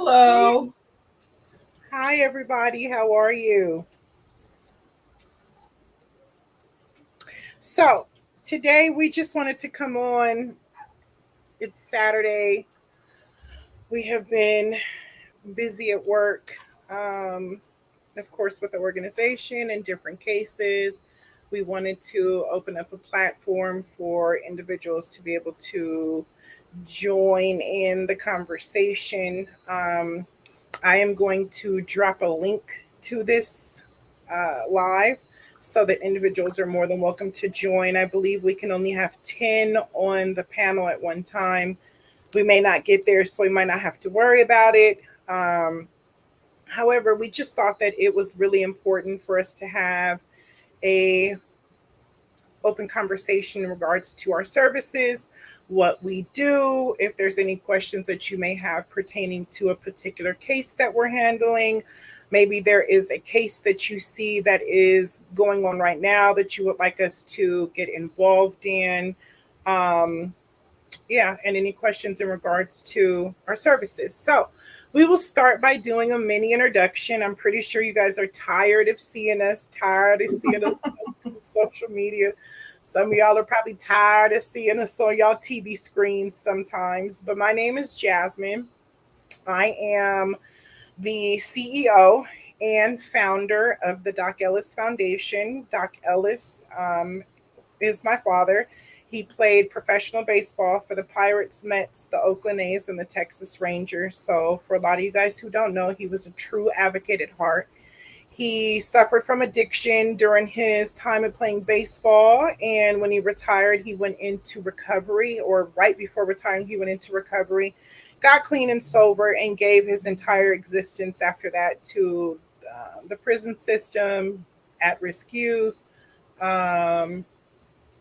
Hello. Hi, everybody. How are you? So, today we just wanted to come on. It's Saturday. We have been busy at work, um, of course, with the organization and different cases. We wanted to open up a platform for individuals to be able to join in the conversation. I am going to drop a link to this live so that individuals are more than welcome to join. I believe we can only have 10 on the panel at one time. We may not get there, so we might not have to worry about it. Um, However, we just thought that it was really important for us to have a open conversation in regards to our services, what we do, if there's any questions that you may have pertaining to a particular case that we're handling. Maybe there is a case that you see that is going on right now that you would like us to get involved in. Um, yeah, and any questions in regards to our services. So, we will start by doing a mini introduction. I'm pretty sure you guys are tired of seeing us, tired of seeing us post on social media. Some of y'all are probably tired of seeing us on y'all TV screens sometimes. But my name is Jasmine. I am the CEO and founder of the Doc Ellis Foundation. Doc Ellis is my father. He played professional baseball for the Pirates, Mets, the Oakland A's, and the Texas Rangers. So, for a lot of you guys who don't know, he was a true advocate at heart. He suffered from addiction during his time of playing baseball. And when he retired, he went into recovery, or right before retiring, he went into recovery, got clean and sober, and gave his entire existence after that to the prison system, at risk youth, um,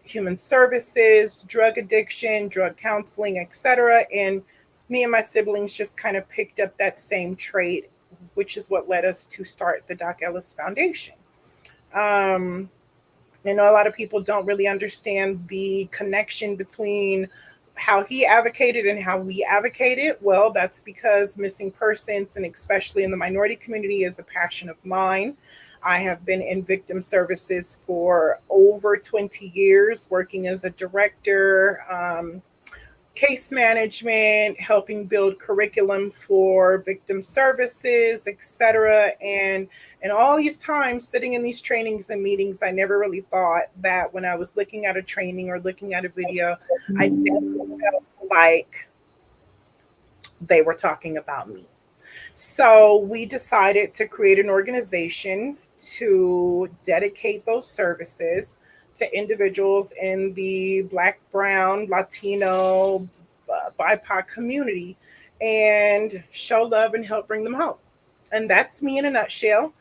human services, drug addiction, drug counseling, etc. And me and my siblings just kind of picked up that same trait, which is what led us to start the Doc Ellis Foundation. Um, I know a lot of people don't really understand the connection between how he advocated and how we advocated. Well, that's because missing persons, and especially in the minority community, is a passion of mine. I have been in victim services for over 20 years, working as a director, case management, helping build curriculum for victim services, etc. And all these times sitting in these trainings and meetings, I never really thought that when I was looking at a training or looking at a video, I never felt like they were talking about me. So we decided to create an organization to dedicate those services to individuals in the Black, Brown, Latino, BIPOC community and show love and help bring them home. And that's me in a nutshell.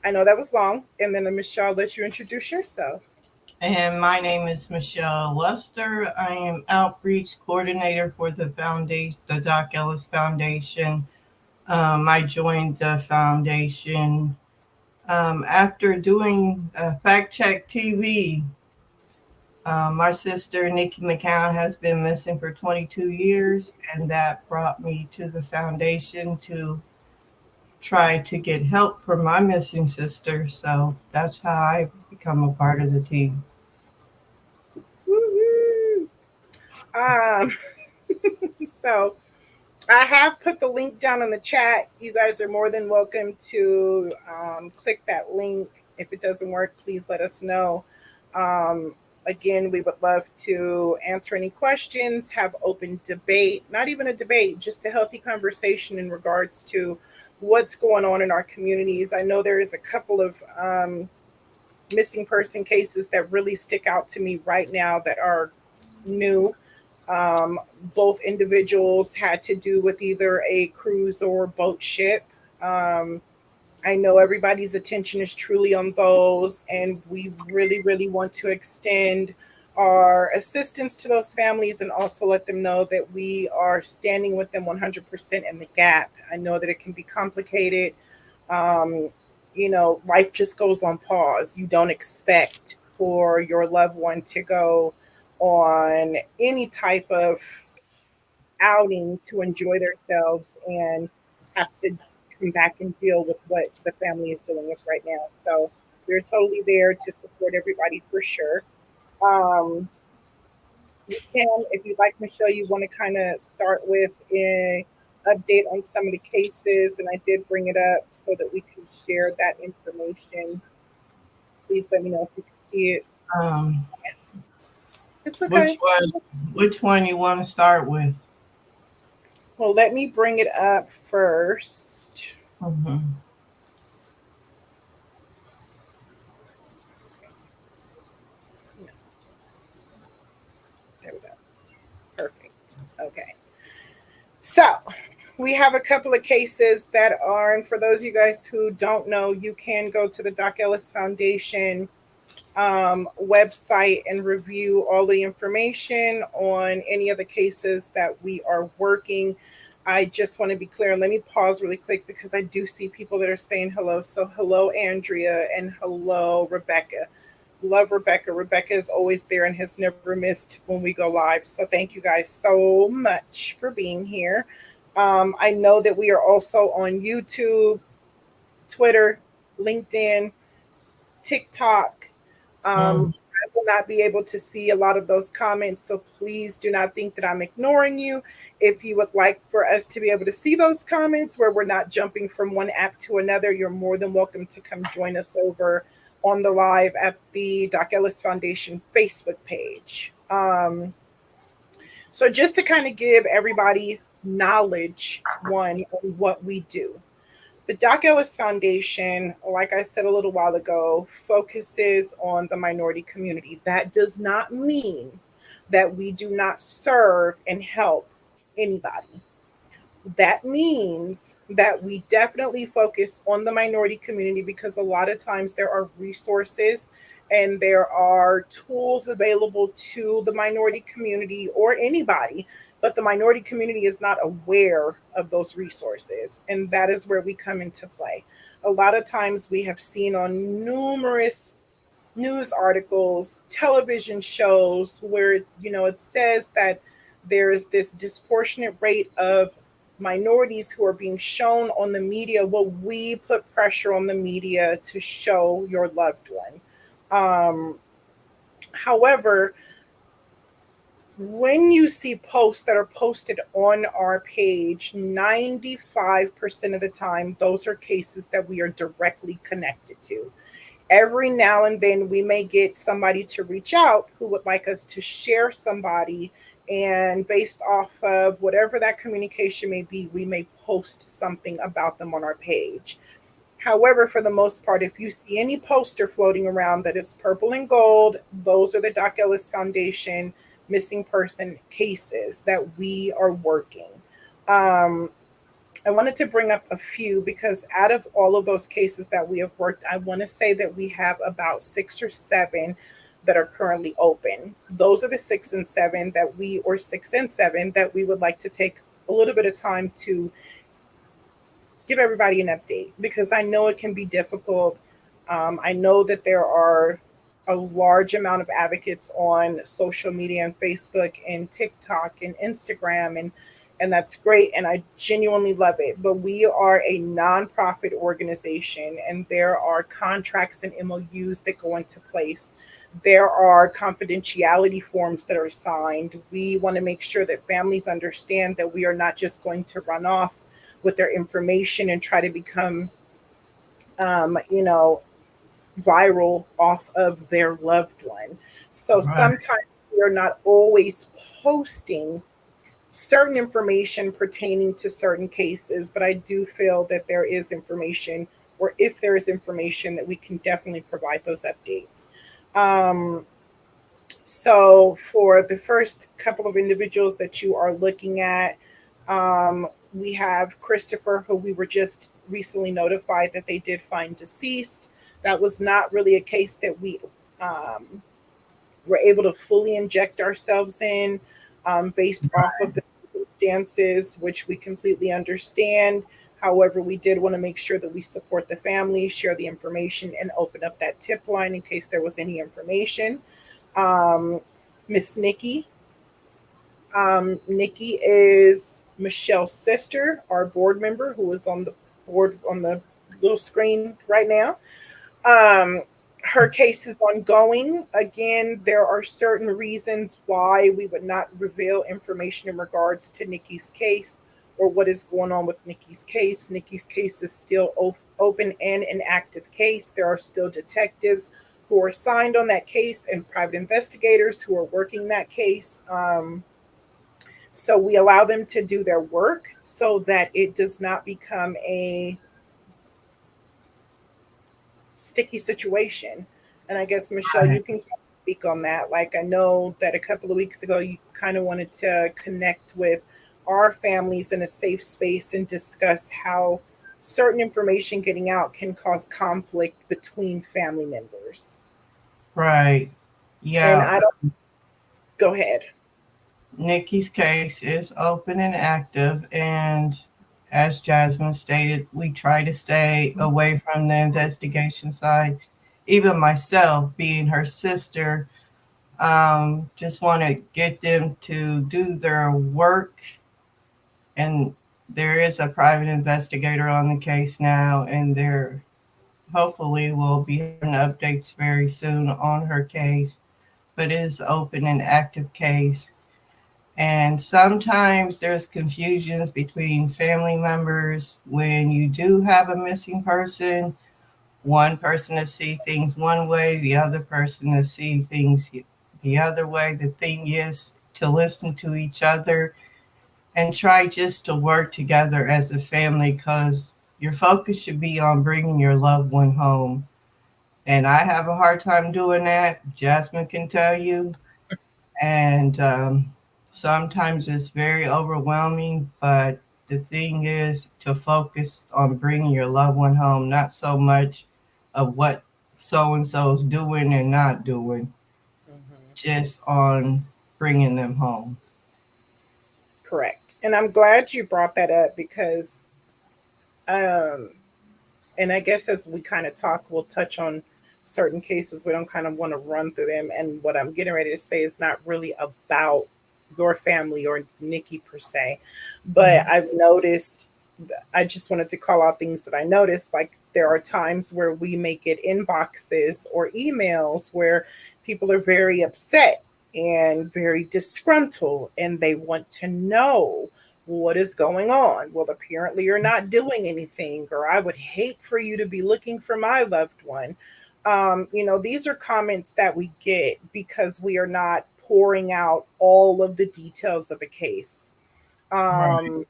I know that was long. And then Michelle, let you introduce yourself. And my name is Michelle Luster. I am outreach coordinator for the foundation, the Doc Ellis Foundation. I joined the foundation after doing Fact Check TV. My sister, Nikki McCown, has been missing for 22 years, and that brought me to the foundation to try to get help for my missing sister. So that's how I become a part of the team. Woo-hoo. Um, so I have put the link down in the chat. You guys are more than welcome to click that link. If it doesn't work, please let us know. Um, Again, we would love to answer any questions, have open debate, not even a debate, just a healthy conversation in regards to what's going on in our communities. I know there is a couple of missing person cases that really stick out to me right now that are new. um, Both individuals had to do with either a cruise or boat ship. Um, I know everybody's attention is truly on those, and we really, really want to extend our assistance to those families and also let them know that we are standing with them 100% in the gap. I know that it can be complicated. Um, Life just goes on pause. You don't expect for your loved one to go on any type of outing to enjoy themselves, and have to come back and deal with what the family is dealing with right now. So we're totally there to support everybody for sure. Um, you can, if you'd like, Michelle, you want to kind of start with an update on some of the cases, and I did bring it up so that we can share that information. Please let me know if you can see it. Um, It's which okay. one? Which one you want to start with? Well, let me bring it up first. Mhm. There we go. Perfect. Okay. So we have a couple of cases that are, and for those of you guys who don't know, you can go to the Doc Ellis Foundation website and review all the information on any of the cases that we are working. I just want to be clear. Let me pause really quick because I do see people that are saying hello. So, hello, Andrea, and hello, Rebecca. Love Rebecca. Rebecca is always there and has never missed when we go live. So, thank you guys so much for being here. I know that we are also on YouTube, Twitter, LinkedIn, TikTok. Mm. I will not be able to see a lot of those comments, so please do not think that I'm ignoring you. If you would like for us to be able to see those comments where we're not jumping from one app to another, you're more than welcome to come join us over on the live at the Doc Ellis Foundation Facebook page. So just to kind of give everybody knowledge, one, on what we do. The Doc Ellis Foundation, like I said a little while ago, focuses on the minority community. That does not mean that we do not serve and help anybody. That means that we definitely focus on the minority community because a lot of times there are resources and there are tools available to the minority community or anybody, but the minority community is not aware of those resources. And that is where we come into play. A lot of times we have seen on numerous news articles, television shows where, it says that there's this disproportionate rate of minorities who are being shown on the media. Well, we put pressure on the media to show your loved one. However, when you see posts that are posted on our page, 95% of the time, those are cases that we are directly connected to. Every now and then, we may get somebody to reach out who would like us to share somebody. And based off of whatever that communication may be, we may post something about them on our page. However, for the most part, if you see any poster floating around that is purple and gold, those are the Doc Ellis Foundation missing person cases that we are working. Um, I wanted to bring up a few because out of all of those cases that we have worked, I want to say that we have about 6 or 7 that are currently open. Those are the 6 and 7 or 6 and 7 that we would like to take a little bit of time to give everybody an update because I know it can be difficult. I know that there are a large amount of advocates on social media and Facebook and TikTok and Instagram, and that's great, and I genuinely love it. But we are a nonprofit organization, and there are contracts and MOUs that go into place. There are confidentiality forms that are signed. We want to make sure that families understand that we are not just going to run off with their information and try to become, um, you know, viral off of their loved one. So Right. sometimes we are not always posting certain information pertaining to certain cases, but I do feel that there is information, or if there is information, that we can definitely provide those updates. Um, so for the first couple of individuals that you are looking at, we have Christopher, who we were just recently notified that they did find deceased. That was not really a case that we um, were able to fully inject ourselves in based off of the circumstances, which we completely understand. However, we did want to make sure that we support the family, share the information, and open up that tip line in case there was any information. um, Miss Nikki, Nikki is Michelle's sister, our board member, who is on the board on the little screen right now. Um, Her case is ongoing. Again, there are certain reasons why we would not reveal information in regards to Nikki's case or what is going on with Nikki's case. Nikki's case is still open and an active case. There are still detectives who are assigned on that case and private investigators who are working that case. So we allow them to do their work so that it does not become a sticky situation. And I guess, Michelle, you Right. can speak on that. Like, I know that a couple of weeks ago, you kind of wanted to connect with our families in a safe space and discuss how certain information getting out can cause conflict between family members. Right. And Yeah. I don't, go ahead. Nikki's case is open and active, and as Jasmine stated, we try to stay away from the investigation side. Even myself, being her sister, just want to get them to do their work. And there is a private investigator on the case now, and there hopefully will be having updates very soon on her case. But it is open and active case. And sometimes there's confusions between family members when you do have a missing person. One person to see things one way, the other person to see things the other way. The thing is to listen to each other and try just to work together as a family, because your focus should be on bringing your loved one home. And I have a hard time doing that. Jasmine can tell you. And sometimes it's very overwhelming, but the thing is to focus on bringing your loved one home, not so much of what so and so is doing and not doing, Mhm. just on bringing them home. Correct. And I'm glad you brought that up because, um, and I guess as we kind of talk, we'll touch on certain cases. We don't kind of want to run through them. And what I'm getting ready to say is not really about your family or Nikki per se, but Mhm. I've noticed. I just wanted to call out things that I noticed. Like, there are times where we may get inboxes or emails where people are very upset and very disgruntled and they want to know what is going on. Well, apparently you're not doing anything, or I would hate for you to be looking for my loved one. These are comments that we get because we are not pouring out all of the details of a case. Right. Um,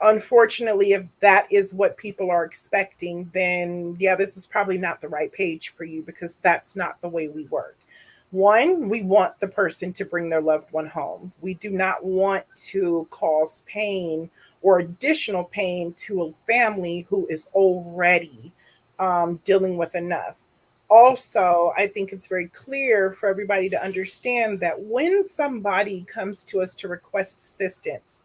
Unfortunately, if that is what people are expecting, then yeah, this is probably not the right page for you because that's not the way we work. One, we want the person to bring their loved one home. We do not want to cause pain or additional pain to a family who is already dealing with enough. Also, I think it's very clear for everybody to understand that when somebody comes to us to request assistance,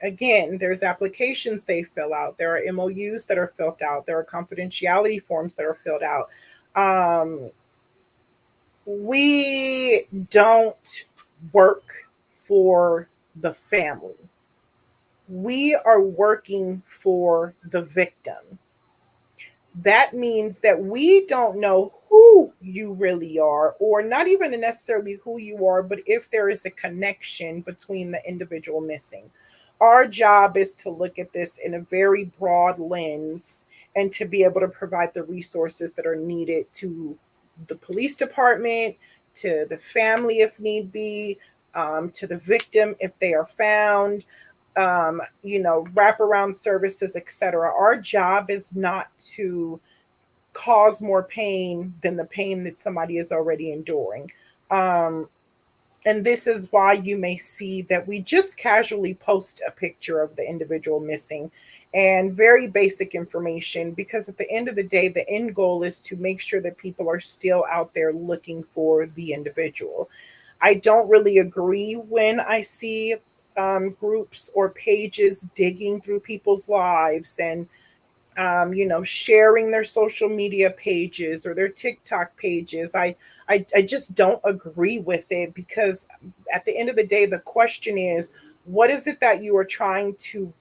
again, there's applications they fill out. There are MOUs that are filled out. There are confidentiality forms that are filled out. Um, we don't work for the family. We are working for the victim. That means that we don't know who you really are, or not even necessarily who you are, but if there is a connection between the individual missing. Our job is to look at this in a very broad lens and to be able to provide the resources that are needed to the police department, to the family if need be, to the victim if they are found, wraparound services, etc. Our job is not to cause more pain than the pain that somebody is already enduring. Um, and this is why you may see that we just casually post a picture of the individual missing and very basic information, because at the end of the day, the end goal is to make sure that people are still out there looking for the individual. I don't really agree when I see groups or pages digging through people's lives and sharing their social media pages or their TikTok pages. I just don't agree with it, because at the end of the day, the question is, what is it that you are trying to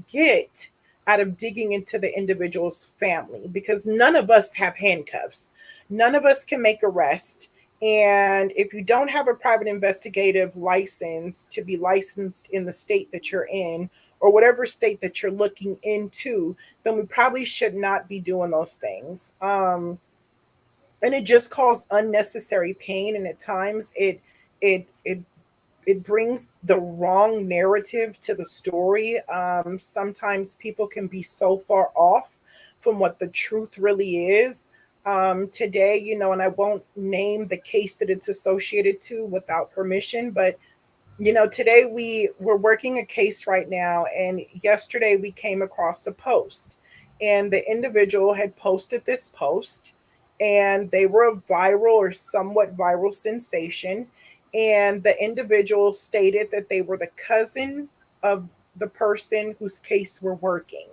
get out of digging into the individual's family? Because none of us have handcuffs. None of us can make arrest. And if you don't have a private investigative license to be licensed in the state that you're in, or whatever state that you're looking into, then we probably should not be doing those things. And it just causes unnecessary pain, and at times it brings the wrong narrative to the story. Sometimes people can be so far off from what the truth really is. Today, and I won't name the case that it's associated to without permission, but today we're working a case right now, and yesterday we came across a post, and the individual had posted this post, and they were a viral or somewhat viral sensation. And the individual stated that they were the cousin of the person whose case we're working.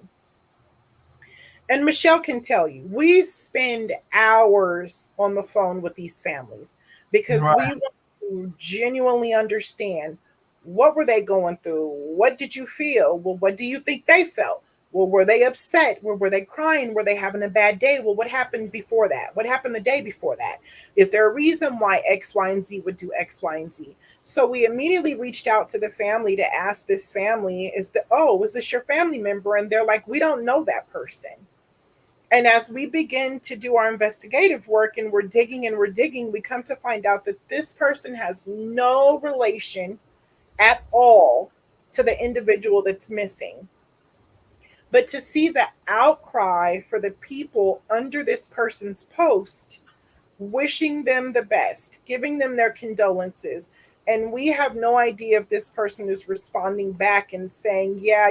And Michelle can tell you, we spend hours on the phone with these families because Right. we want to genuinely understand, what were they going through? What did you feel? Well, what do you think they felt? Well, were they upset? Were they crying? Were they having a bad day? Well, what happened before that? What happened the day before that? Is there a reason why X, Y, and Z would do X, Y, and Z? So we immediately reached out to the family to ask this family, was this your family member? And they're like, we don't know that person. And as we begin to do our investigative work and we're digging, we come to find out that this person has no relation at all to the individual that's missing. But to see the outcry for the people under this person's post, wishing them the best, giving them their condolences, and we have no idea if this person is responding back and saying, yeah,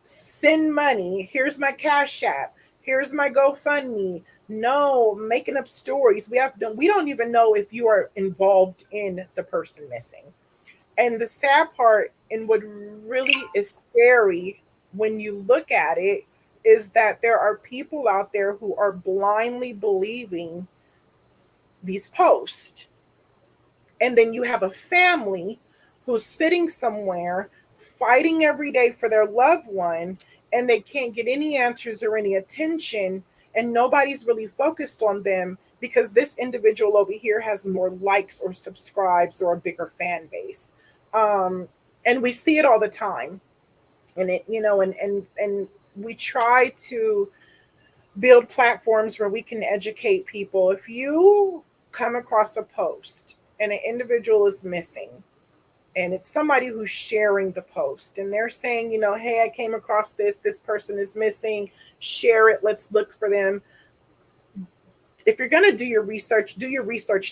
send money. Here's my Cash App. Here's my GoFundMe. No, making up stories. We don't even know if you are involved in the person missing. And the sad part, and what really is scary when you look at it, is that there are people out there who are blindly believing these posts. And then you have a family who's sitting somewhere fighting every day for their loved one, and they can't get any answers or any attention, and nobody's really focused on them because this individual over here has more likes or subscribes or a bigger fan base. And we see it all the time. And and we try to build platforms where we can educate people. If you come across a post and an individual is missing, and it's somebody who's sharing the post and they're saying, hey, I came across this person is missing, share it, let's look for them. If you're going to do your research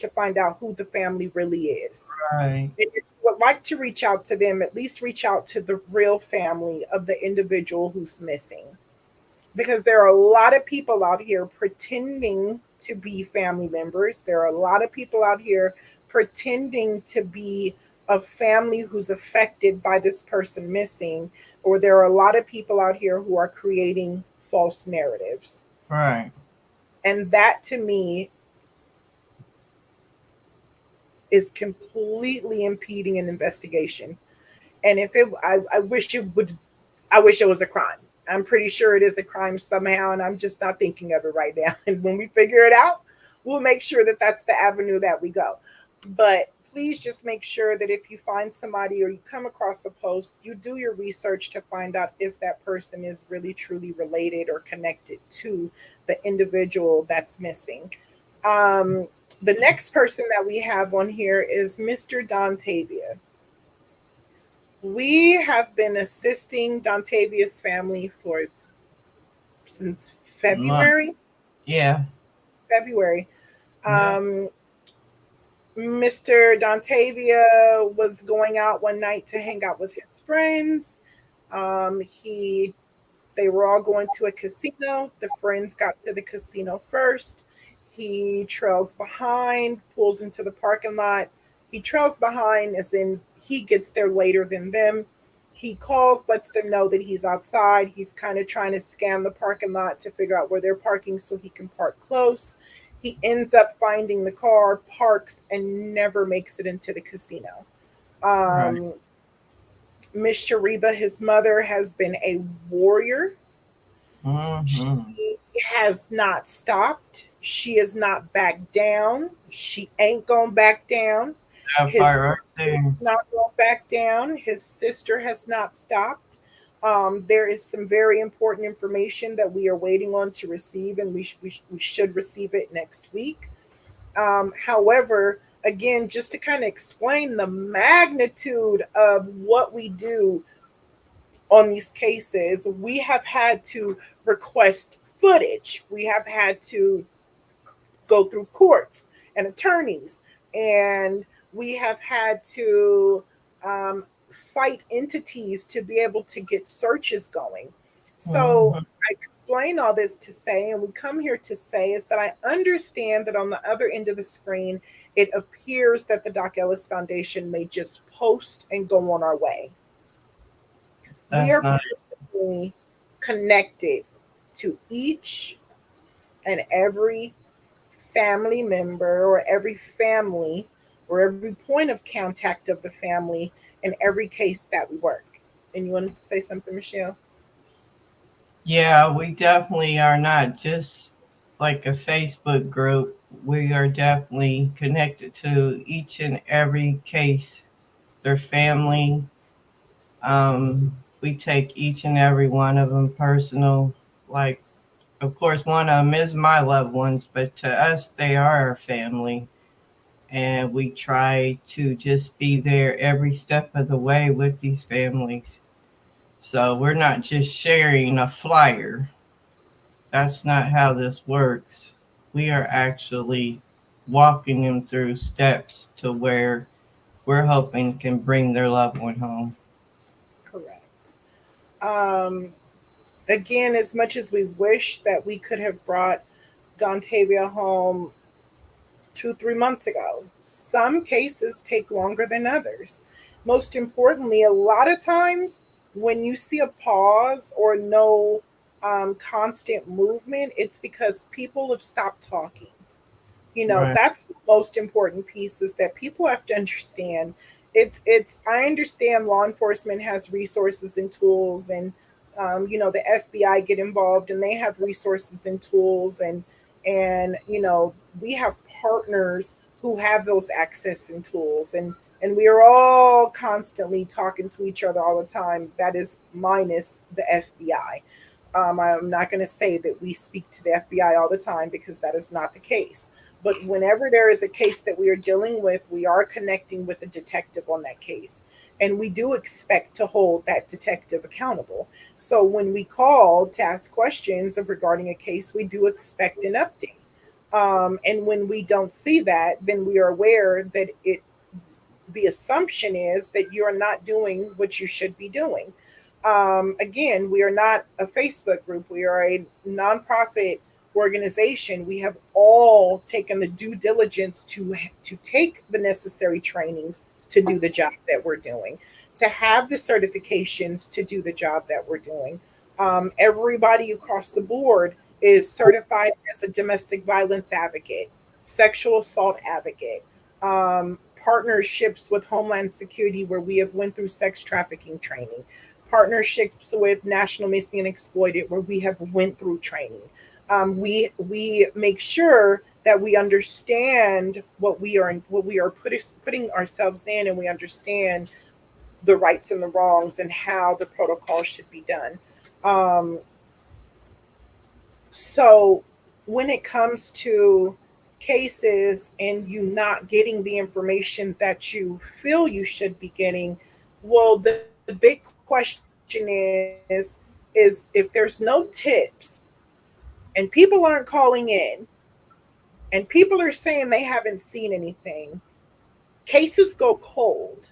to find out who the family really is. Right. If you would like to reach out to them, at least reach out to the real family of the individual who's missing. Because there are a lot of people out here pretending to be family members. There are a lot of people out here pretending to be a family who's affected by this person missing. Or there are a lot of people out here who are creating false narratives. Right. And that to me is completely impeding an investigation. And I wish it was a crime. I'm pretty sure it is a crime somehow, and I'm just not thinking of it right now. And when we figure it out, we'll make sure that that's the avenue that we go. But please just make sure that if you find somebody or you come across a post, you do your research to find out if that person is really truly related or connected to the individual that's missing. The next person that we have on here is Mr. Dontavia. We have been assisting Dontavia's family since February. Yeah. February. Mr. Dontavia was going out one night to hang out with his friends. They were all going to a casino. The friends got to the casino first. He trails behind, pulls into the parking lot. He trails behind as in he gets there later than them. He calls, lets them know that he's outside. He's kind of trying to scan the parking lot to figure out where they're parking so he can park close. He ends up finding the car, parks, and never makes it into the casino. Right. Miss Shariba, his mother, has been a warrior. Mm-hmm. She has not stopped. She has not backed down. She ain't gonna back down. That His part right there. not gonna back down. His sister has not stopped. There is some very important information that we are waiting on to receive, and we should receive it next week. However, again, just to kind of explain the magnitude of what we do on these cases, we have had to request footage. We have had to go through courts and attorneys, and we have had to fight entities to be able to get searches going. So Mm-hmm. I explain all this to say, and we come here to say, is that I understand that on the other end of the screen, it appears that the Doc Ellis Foundation may just post and go on our way. We That's are not. personally connected to each and every family member, or every family, or every point of contact of the family in every case that we work. And you wanted to say something, Michelle? Yeah, we definitely are not just like a Facebook group. We are definitely connected to each and every case, their family. We take each and every one of them personal. Like, of course, one of them is my loved ones, but to us, they are our family. And we try to just be there every step of the way with these families. So we're not just sharing a flyer. That's not how this works. We are actually walking them through steps to where we're hoping can bring their loved one home. Correct. Um, Again, as much as we wish that we could have brought Dontavia home 2, 3 months ago, some cases take longer than others. Most importantly, a lot of times when you see a pause or no constant movement, it's because people have stopped talking. Right. That's the most important piece, is that people have to understand. It's I understand law enforcement has resources and tools, and the FBI get involved and they have resources and tools, and we have partners who have those access and tools, and we are all constantly talking to each other all the time. That is minus the FBI. I'm not going to say that we speak to the FBI all the time, because that is not the case. But whenever there is a case that we are dealing with, we are connecting with the detective on that case. And we do expect to hold that detective accountable. So when we call to ask questions regarding a case, we do expect an update. And when we don't see that, then we are aware that the assumption is that you are not doing what you should be doing. Again, we are not a Facebook group. We are a nonprofit organization. We have all taken the due diligence to take the necessary trainings to do the job that we're doing, to have the certifications to do the job that we're doing. Everybody across the board is certified as a domestic violence advocate, sexual assault advocate, partnerships with Homeland Security, where we have went through sex trafficking training, partnerships with National Missing and Exploited, where we have went through training. We make sure that we understand what we are putting ourselves in, and we understand the rights and the wrongs and how the protocol should be done. Um, so when it comes to cases and you not getting the information that you feel you should be getting, well, the big question is if there's no tips and people aren't calling in and people are saying they haven't seen anything, cases go cold.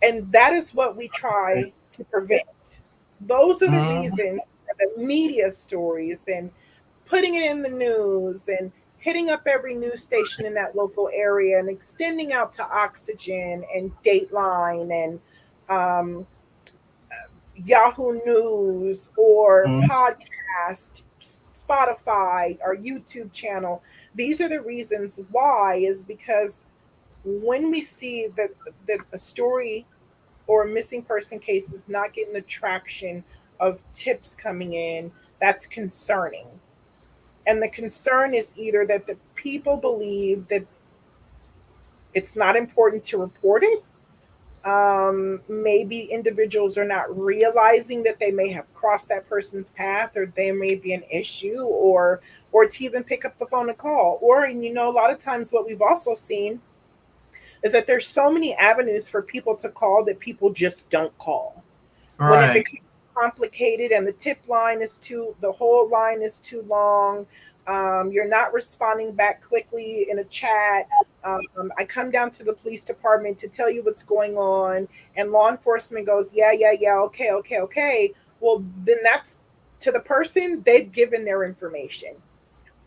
And that is what we try to prevent. Those are the Mm-hmm. reasons for the media stories and putting it in the news and hitting up every news station in that local area and extending out to Oxygen and Dateline and Yahoo News or Mm. podcast, Spotify, or YouTube channel. These are the reasons why, is because when we see that a story or a missing person case is not getting the traction of tips coming in, that's concerning. And the concern is either that the people believe that it's not important to report it. Maybe individuals are not realizing that they may have crossed that person's path, or there may be an issue, or to even pick up the phone and call. Or, and a lot of times what we've also seen is that there's so many avenues for people to call that people just don't call. When it Right. becomes complicated and the whole line is too long, you're not responding back quickly in a chat. I come down to the police department to tell you what's going on, and law enforcement goes, yeah, yeah, yeah, okay, okay, okay. Well, then that's, to the person, they've given their information.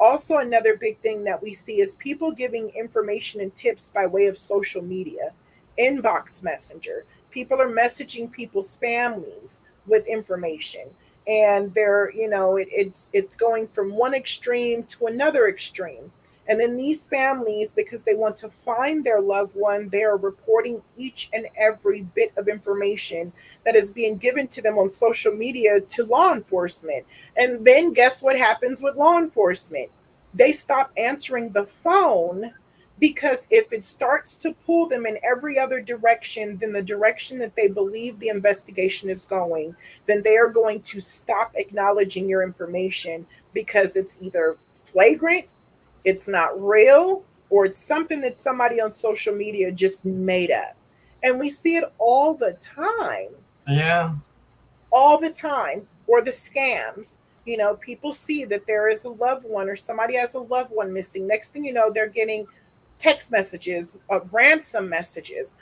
Also, another big thing that we see is people giving information and tips by way of social media, inbox messenger. People are messaging people's families with information, and it's going from one extreme to another extreme. And then these families, because they want to find their loved one, they are reporting each and every bit of information that is being given to them on social media to law enforcement. And then guess what happens with law enforcement? They stop answering the phone, because if it starts to pull them in every other direction than the direction that they believe the investigation is going, then they are going to stop acknowledging your information, because it's either flagrant, it's not real, or it's something that somebody on social media just made up. And we see it all the time, Yeah. all the time. Or the scams. People see that there is a loved one, or somebody has a loved one missing. Next thing you know, they're getting text messages, ransom messages.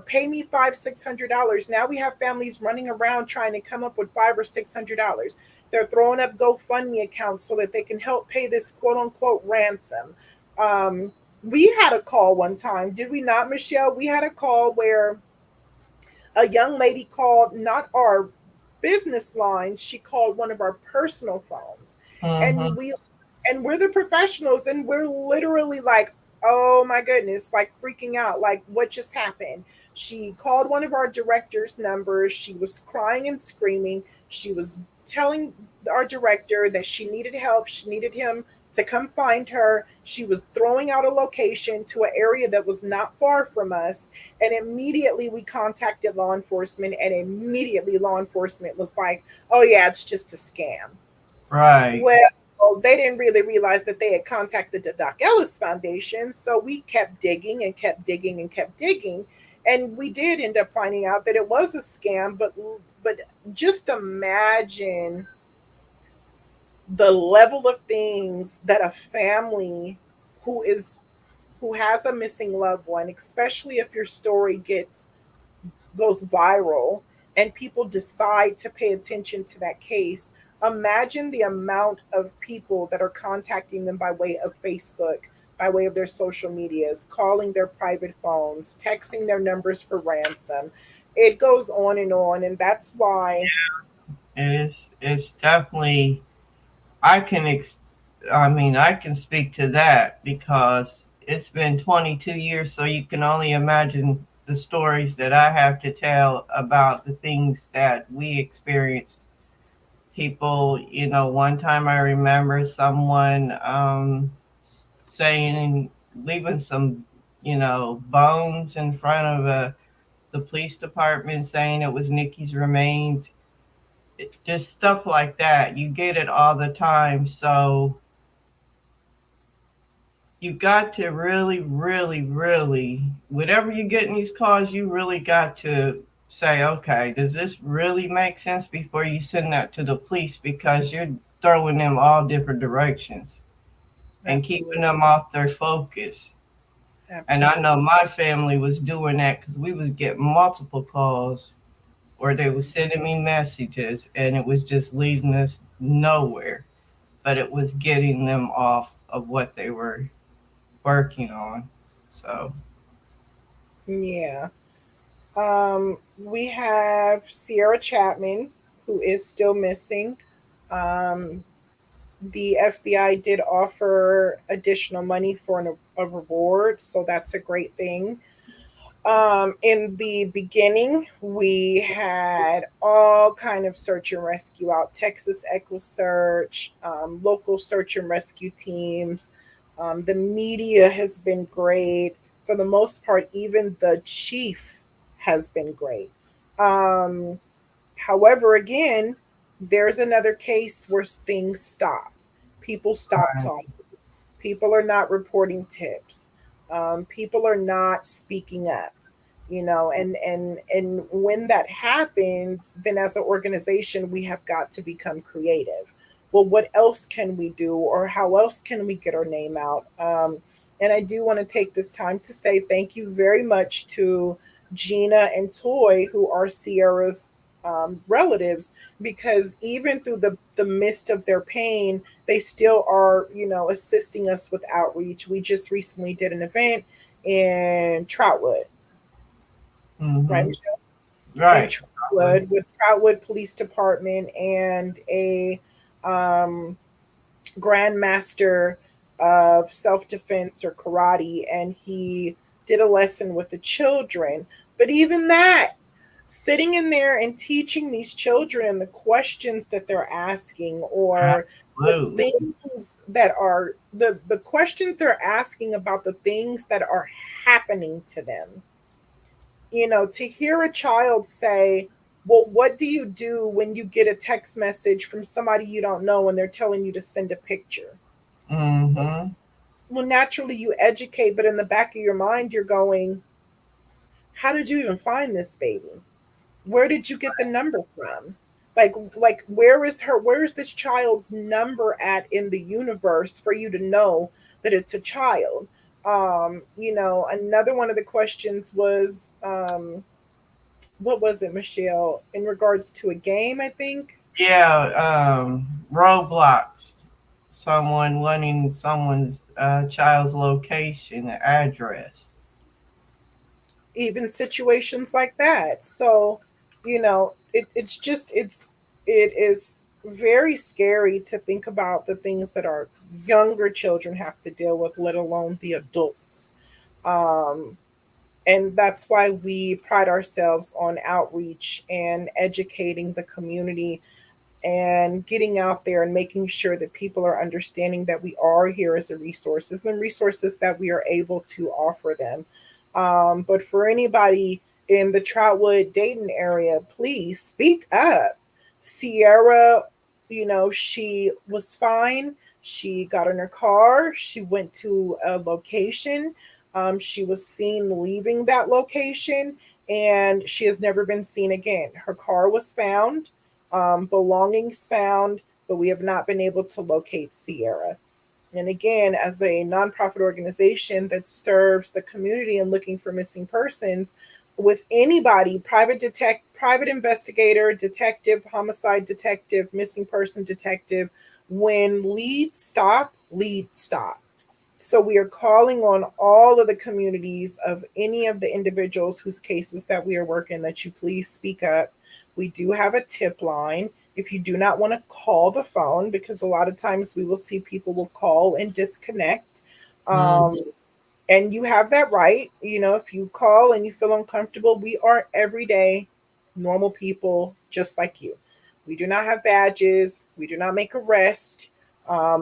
Pay me $500-$600. Now we have families running around trying to come up with $500 or $600. They're throwing up GoFundMe accounts so that they can help pay this quote unquote ransom. um, we had a call one time, did we not, Michelle? We had a call where a young lady called not our business line, she called one of our personal phones. Mm-hmm. And we're the professionals, and we're literally like, oh my goodness, like freaking out, like what just happened. She called one of our director's numbers. She was crying and screaming. She was telling our director that she needed help, she needed him to come find her. She was throwing out a location to an area that was not far from us. And immediately we contacted law enforcement, and immediately law enforcement was like, oh, yeah, it's just a scam. Right. Well, they didn't really realize that they had contacted the Doc Ellis Foundation. So we kept digging and kept digging and kept digging. And we did end up finding out that it was a scam. But just imagine the level of things that a family who is who has a missing loved one, especially if your story goes viral and people decide to pay attention to that case. Imagine the amount of people that are contacting them by way of Facebook, by way of their social medias, calling their private phones, texting their numbers for ransom. It goes on and on. And that's why, It's definitely, I can I mean, I can speak to that because it's been 22 years, so you can only imagine the stories that I have to tell about the things that we experienced. People, one time I remember someone saying, leaving some, bones in front of the police department, saying it was Nikki's remains. Just stuff like that. You get it all the time. So you got to really, really, really, whatever you get in these calls, you really got to say, okay, does this really make sense before you send that to the police, because you're throwing them all different directions and keeping absolutely, them off their focus. And I know absolutely. my family was doing that because we was getting multiple calls, or they was sending me messages, and it was just leading us nowhere, but it was getting them off of what they were working on. So Yeah. We have Sierra Chapman, who is still missing. Um, the FBI did offer additional money for a reward, so that's a great thing. In the beginning, we had all kind of search and rescue out, Texas Echo Search, local search and rescue teams. The media has been great for the most part. Even the chief has been great. Um, However, again, there's another case where things stop. People stop Right. talking. People are not reporting tips. People are not speaking up. And when that happens, then as an organization, we have got to become creative. Well, what else can we do, or how else can we get our name out? And I do want to take this time to say thank you very much to Gina and Toy, who are Sierra's relatives, because even through the midst of their pain, they still are, assisting us with outreach. We just recently did an event in Troutwood, right, Mm-hmm. Michelle? In Right. Troutwood, with Troutwood Police Department and a um, grandmaster of self defense or karate, and he did a lesson with the children. But even that, sitting in there and teaching these children the questions that they're asking, or the Absolutely. things that are the questions they're asking about the things that are happening to them. To hear a child say, well, what do you do when you get a text message from somebody you don't know and they're telling you to send a picture? Mm-hmm. Well, naturally you educate, but in the back of your mind, you're going, how did you even find this baby? Where did you get the number from? Like where is this child's number at in the universe for you to know that it's a child? Another one of the questions was, what was it, Michelle, in regards to a game, I think. Yeah. Roadblocks. Someone wanting someone's child's location, address. Even situations like that. So, it is very scary to think about the things that our younger children have to deal with, let alone the adults. Um, and that's why we pride ourselves on outreach and educating the community and getting out there and making sure that people are understanding that we are here as a resources and resources that we are able to offer them. But for anybody in the Troutwood Dayton area, please speak up. Sierra, she was fine. She got in her car. She went to a location. She was seen leaving that location, and she has never been seen again. Her car was found, belongings found, but we have not been able to locate Sierra. And again, as a nonprofit organization that serves the community and looking for missing persons, with anybody, private investigator, detective, homicide detective, missing person detective, when leads stop. So we are calling on all of the communities of any of the individuals whose cases that we are working that you please speak up. We do have a tip line. If you do not want to call the phone, because a lot of times we will see people will call and disconnect. Um, Mm-hmm. and you have that right. If you call and you feel uncomfortable, we are everyday normal people just like you. We do not have badges. We do not make arrests.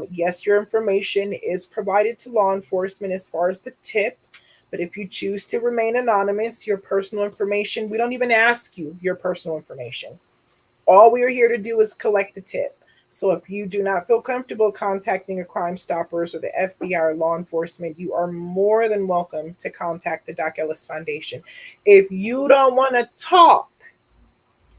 Yes, your information is provided to law enforcement as far as the tip. But if you choose to remain anonymous, your personal information, we don't even ask you your personal information. All we are here to do is collect the tip. So if you do not feel comfortable contacting a Crime Stoppers or the FBI or law enforcement, you are more than welcome to contact the Doc Ellis Foundation. If you don't want to talk,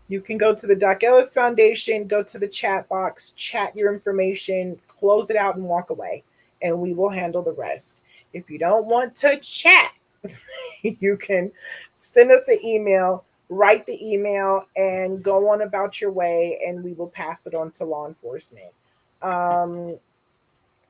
you can go to the Doc Ellis Foundation, go to the chat box, chat your information, close it out, and walk away, and we will handle the rest. If you don't want to chat, you can send us an email, write the email, and go on about your way, and we will pass it on to law enforcement. Um,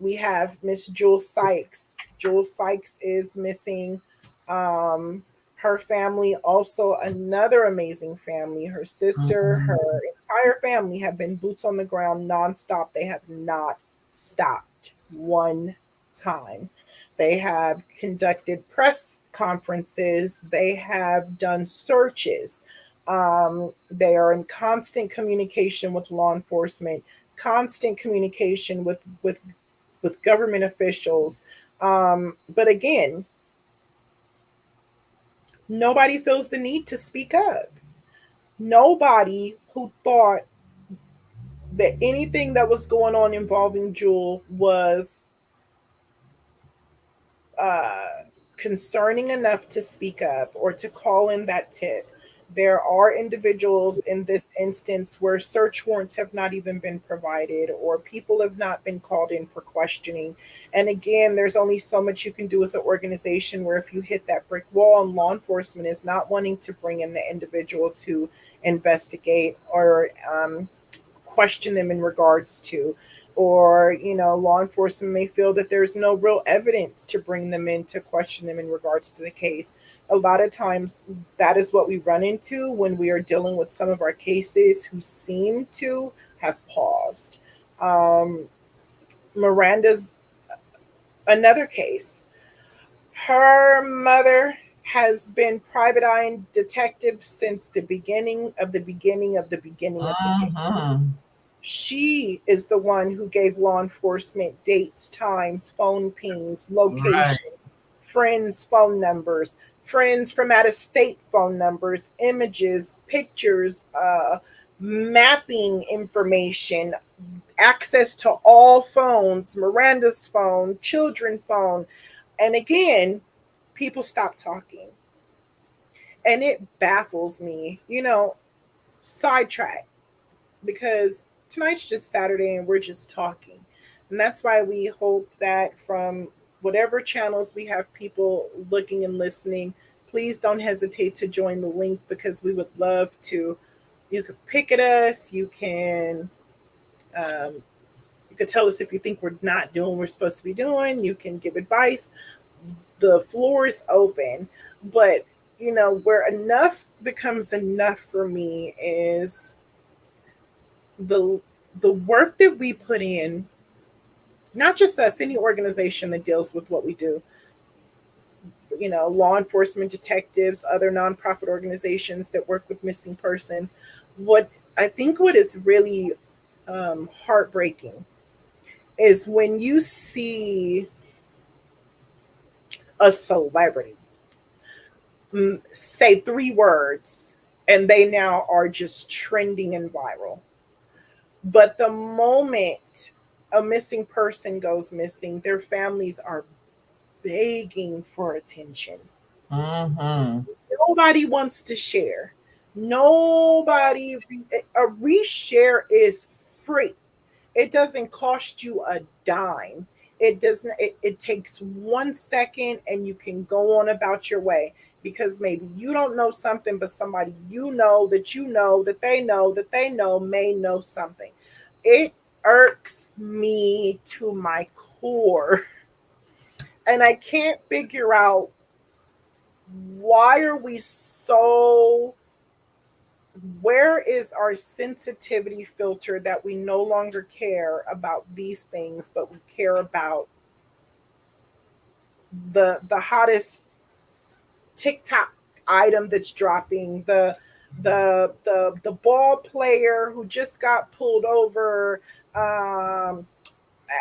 we have Miss Jewel Sykes. Jewel Sykes is missing. Um, Her family, also another amazing family. Her sister, her Mhm. entire family have been boots on the ground nonstop. They have not stopped one time. They have conducted press conferences. They have done searches. They are in constant communication with law enforcement, constant communication with government officials. But again, nobody feels the need to speak up. Nobody who thought that anything that was going on involving Jewel was uh, concerning enough to speak up or to call in that tip. There are individuals in this instance where search warrants have not even been provided or people have not been called in for questioning. And again, there's only so much you can do as an organization where if you hit that brick wall and law enforcement is not wanting to bring in the individual to investigate or question them in regards to, or law enforcement may feel that there's no real evidence to bring them in to question them in regards to the case. A lot of times that is what we run into when we are dealing with some of our cases who seem to have paused. um, Miranda's another case. Her mother has been private eyeing detective since the beginning of the beginning of the beginning of the case. Mhm. She is the one who gave law enforcement dates, times, phone pings, Right. location, friends' phone numbers, friends from out of state phone numbers, images, pictures, mapping information, access to all phones, Miranda's phone, children's phone. And again, people stop talking. And it baffles me, sidetrack, because tonight's just Saturday and we're just talking. And that's why we hope that from whatever channels we have people looking and listening, please don't hesitate to join the link because we would love to. You could pick at us. Um, you could tell us if you think we're not doing what we're supposed to be doing. You can give advice. The floor is open. But, where enough becomes enough for me is the the work that we put in, not just us, any organization that deals with what we do, law enforcement, detectives, other nonprofit organizations that work with missing persons. What is really heartbreaking is when you see a celebrity say three words and they now are just trending and viral. But the moment a missing person goes missing, their families are begging for attention. Mhm. Nobody wants to share. Nobody, a reshare is free. It doesn't cost you a dime. It doesn't, it takes 1 second and you can go on about your way because maybe you don't know something, but somebody that they know may know something. It irks me to my core. And I can't figure out why are we so, where is our sensitivity filter that we no longer care about these things, but we care about the hottest TikTok item that's dropping, the ball player who just got pulled over um,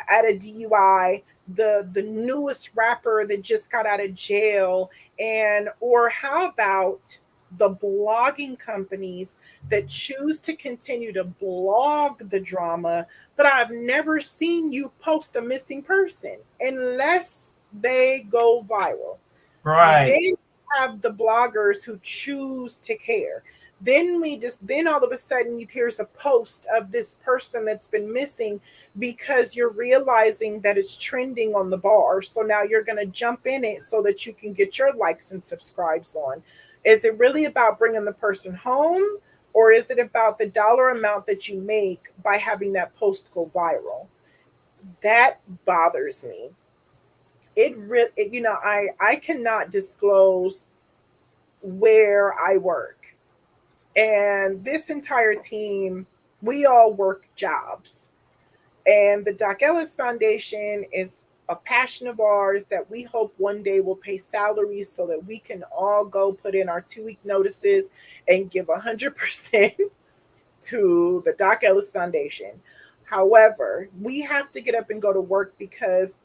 at a DUI, the newest rapper that just got out of jail, and or how about the blogging companies that choose to continue to blog the drama, but I've never seen you post a missing person unless they go viral. Right. Then have the bloggers who choose to care. Then all of a sudden here's a post of this person that's been missing because you're realizing that it's trending on the bar. So now you're going to jump in it so that you can get your likes and subscribes on. Is it really about bringing the person home, or is it about the dollar amount that you make by having that post go viral? That bothers me. It really, I cannot disclose where I work. And this entire team, we all work jobs. And the Doc Ellis Foundation is a passion of ours that we hope one day will pay salaries so that we can all go put in our 2 week notices and give 100% to the Doc Ellis Foundation. However, we have to get up and go to work because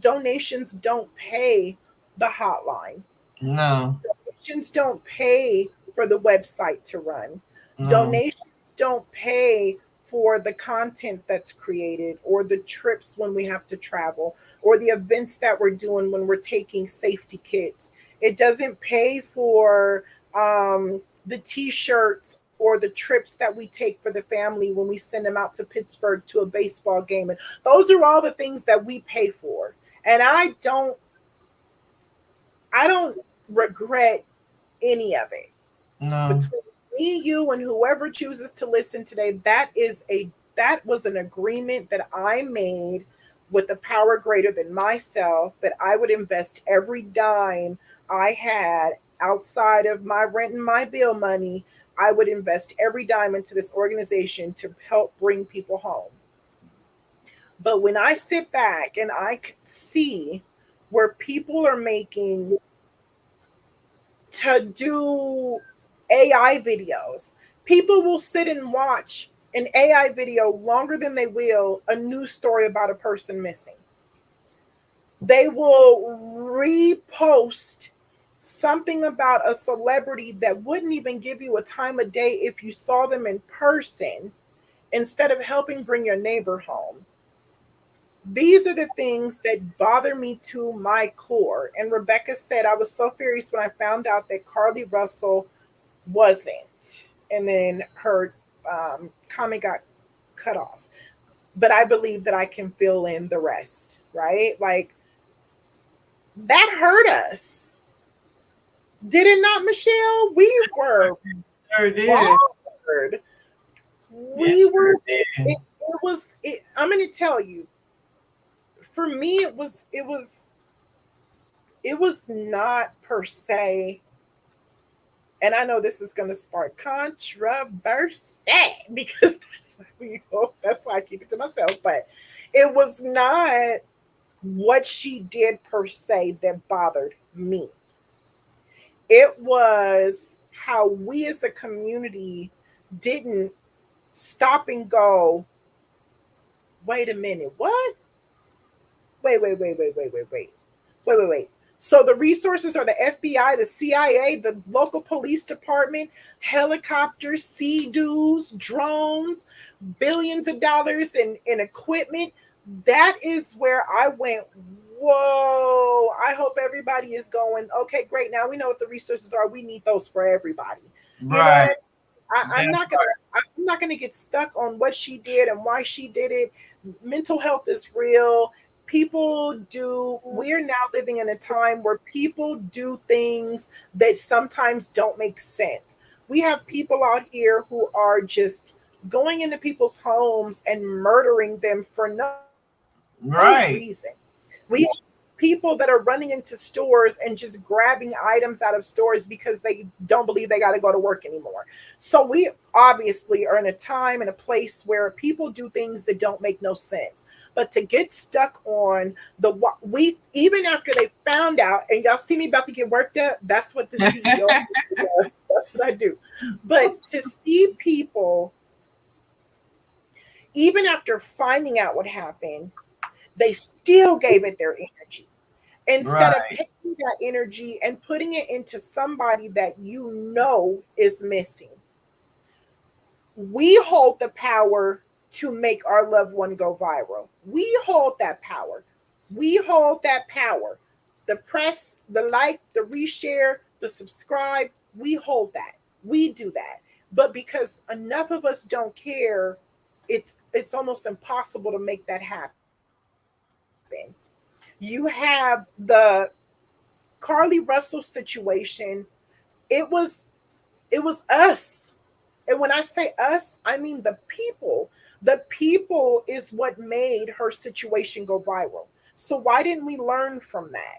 donations don't pay the hotline. No. Donations don't pay for the website to run. No. Donations don't pay for the content that's created or the trips when we have to travel or the events that we're doing when we're taking safety kits. It doesn't pay for the t-shirts or the trips that we take for the family when we send them out to Pittsburgh to a baseball game. And those are all the things that we pay for. And I don't regret any of it. No. Between me, you, and whoever chooses to listen today, that was an agreement that I made with a power greater than myself that I would invest every dime I had outside of my rent and my bill money. I would invest every dime into this organization to help bring people home. But when I sit back and I could see where people are making to do AI videos. People will sit and watch an AI video longer than they will a news story about a person missing. They will repost something about a celebrity that wouldn't even give you a time of day if you saw them in person instead of helping bring your neighbor home. These are the things that bother me to my core. And Rebecca said, I was so furious when I found out that Carly Russell wasn't. And then her comment got cut off. But I believe that I can fill in the rest, right? Like, that hurt us. Did it not, Michelle? We were Sure did. bothered. We Yes, were, it did. I'm going to tell you, for me, it was not per se, and I know this is going to spark controversy because that's why I keep it to myself, but it was not what she did per se that bothered me. It was how we as a community didn't stop and go, wait a minute, what? Wait. So the resources are the FBI, the CIA, the local police department, helicopters, sea dues, drones, billions of dollars in equipment. That is where I went, whoa, I hope everybody is going, okay, great. Now we know what the resources are. We need those for everybody. You know what I Right. mean? I'm not gonna get stuck on what she did and why she did it. Mental health is real. We're now living in a time where people do things that sometimes don't make sense. We have people out here who are just going into people's homes and murdering them for no reason. Right. We have people that are running into stores and just grabbing items out of stores because they don't believe they got to go to work anymore. So we obviously are in a time and a place where people do things that don't make no sense. But to get stuck on we even after they found out, and y'all see me about to get worked up, that's what the CEO does. That's what I do. But to see people, even after finding out what happened, they still gave it their energy instead of Right. taking that energy and putting it into somebody that you know is missing. We hold the power to make our loved one go viral. We hold that power. We hold that power. The press, the like, the reshare, the subscribe, we hold that. We do that. But because enough of us don't care, it's almost impossible to make that happen. You have the Carly Russell situation. It was it was us. And when I say us, I mean the people. The people is what made her situation go viral. So why didn't we learn from that?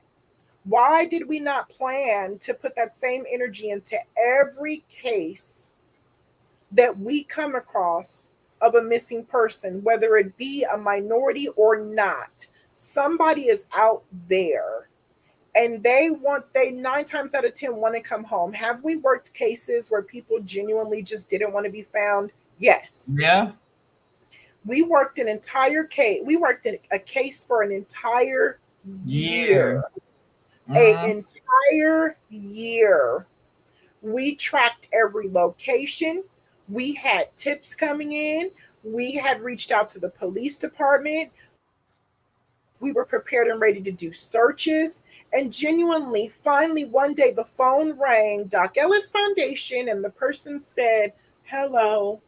Why did we not plan to put that same energy into every case that we come across of a missing person, whether it be a minority or not? Somebody is out there and they 9 times out of 10 want to come home. Have we worked cases where people genuinely just didn't want to be found? Yes. Yeah. We worked an entire case. We worked a case for an entire year. Year. A Mm-hmm. entire year. We tracked every location. We had tips coming in. We had reached out to the police department. We were prepared and ready to do searches. And genuinely, finally, one day the phone rang, Doc Ellis Foundation, and the person said, "Hello,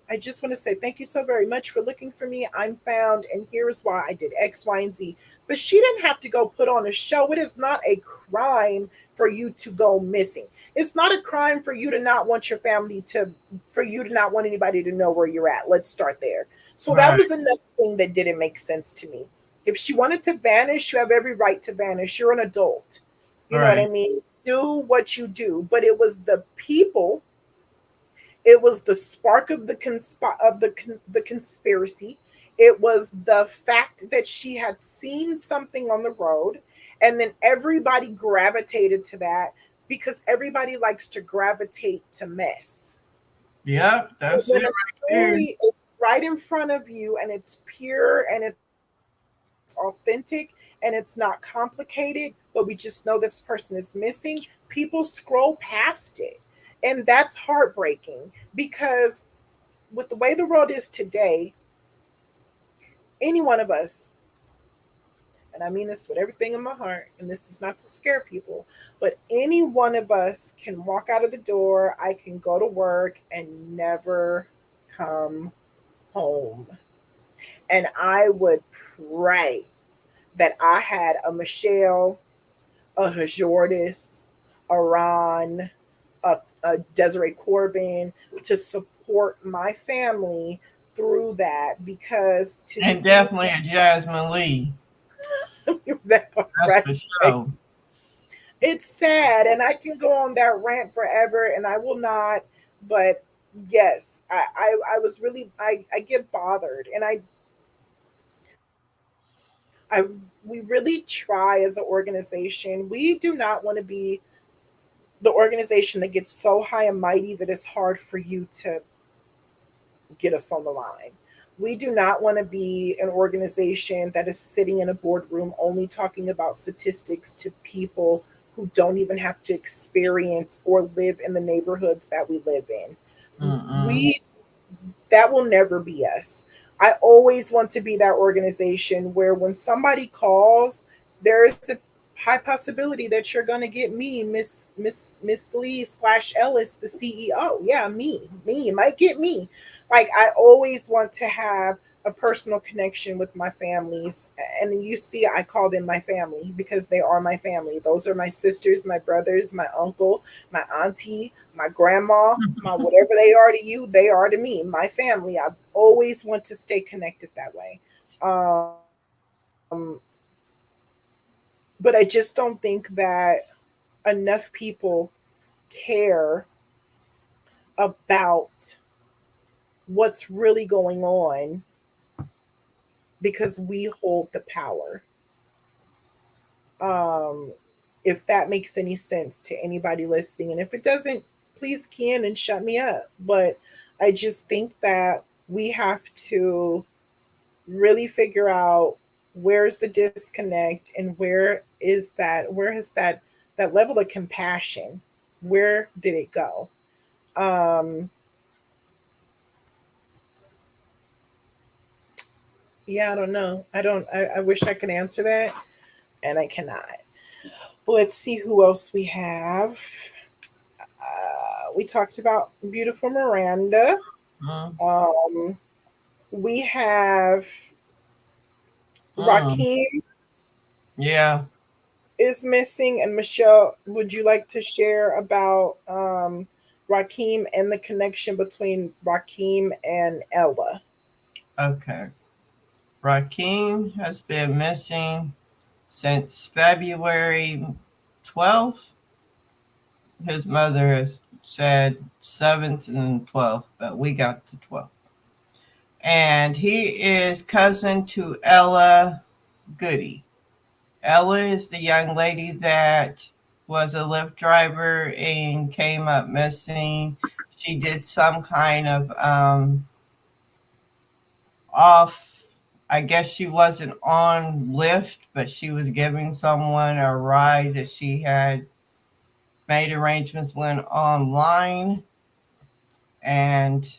I just want to say thank you so very much for looking for me. I'm found, and here's why I did X, Y, and Z." But she didn't have to go put on a show. It is not a crime for you to go missing. It's not a crime for you to not want your family to, for you to not want anybody to know where you're at. Let's start there. So that Right. was another thing that didn't make sense to me. If she wanted to vanish, you have every right to vanish. You're an adult. You know what I Right. mean? Do what you do. But it was the people, it was the spark of the conspiracy. It was the fact that she had seen something on the road, and then everybody gravitated to that because everybody likes to gravitate to mess. Yep. That's When it a right there. story is right in front of you and it's pure and it's authentic and it's not complicated, but we just know this person is missing, people scroll past it. And that's heartbreaking because with the way the world is today, any one of us, and I mean this with everything in my heart, and this is not to scare people, but any one of us can walk out of the door, I can go to work and never come home. And I would pray that I had a Michelle, a Hajordis, a Ron, a Desiree Corbin to support my family through that, because to And see definitely a Jasmine Lee. that, That's right, for sure. it's sad, and I can go on that rant forever, and I will not. But yes, I was really, I get bothered, and I we really try as an organization. We do not want to be the organization that gets so high and mighty that it's hard for you to get us on the line. We do not want to be an organization that is sitting in a boardroom only talking about statistics to people who don't even have to experience or live in the neighborhoods that we live in. Mm-mm. We That will never be us. I always want to be that organization where when somebody calls, there is a high possibility that you're going to get me, Miss Lee slash Ellis, the CEO. Yeah, me. You might get me. Like, I always want to have a personal connection with my families, and you see, I call them my family because they are my family. Those are my sisters, my brothers, my uncle, my auntie, my grandma, my whatever they are to you, they are to me, my family. I always want to stay connected that way. Um, but I just don't think that enough people care about what's really going on because we hold the power. Um, if that makes any sense to anybody listening. And if it doesn't, please key in and shut me up. But I just think that we have to really figure out where's the disconnect, and where has that level of compassion, where did it go? um yeah, I don't know. I wish I could answer that, and I cannot. Let's see who else we have. We talked about beautiful Miranda. Mm-mm. um we have Mm. Raheem Yeah. is missing. And Michelle, would you like to share about Raheem and the connection between Raheem and Ella? Okay. Rakeem has been missing since February 12th. His mother has said 7th and 12th, but we got the 12th. And he is cousin to Ella Goody. Ella is the young lady that was a Lyft driver and came up missing. She did some kind of off, I guess she wasn't on Lyft, but she was giving someone a ride that she had made arrangements with online, and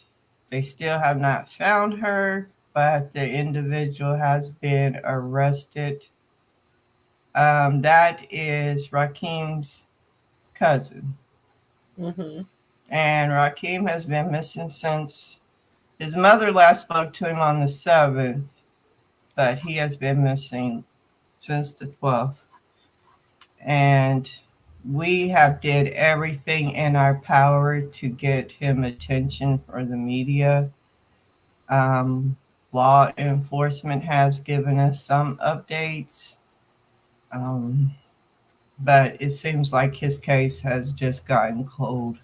they still have not found her, but the individual has been arrested. That is Rakeem's cousin. Mm-hmm. And Rakeem has been missing since his mother last spoke to him on the 7th, but he has been missing since the 12th. And we have did everything in our power to get him attention for the media. Um, Law enforcement has given us some updates, um, but it seems like his case has just gotten cold.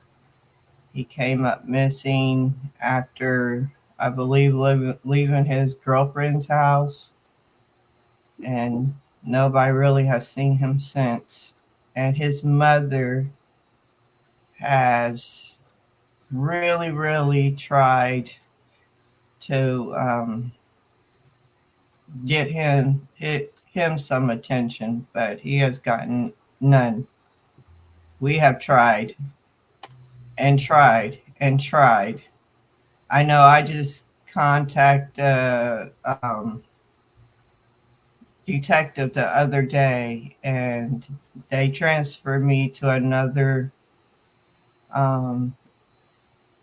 He came up missing after, I believe, leaving his girlfriend's house, and nobody really has seen him since. And his mother has really, really tried to get him some attention, but he has gotten none. We have tried and tried and tried. I know I just contacted detective the other day, and they transferred me to another um,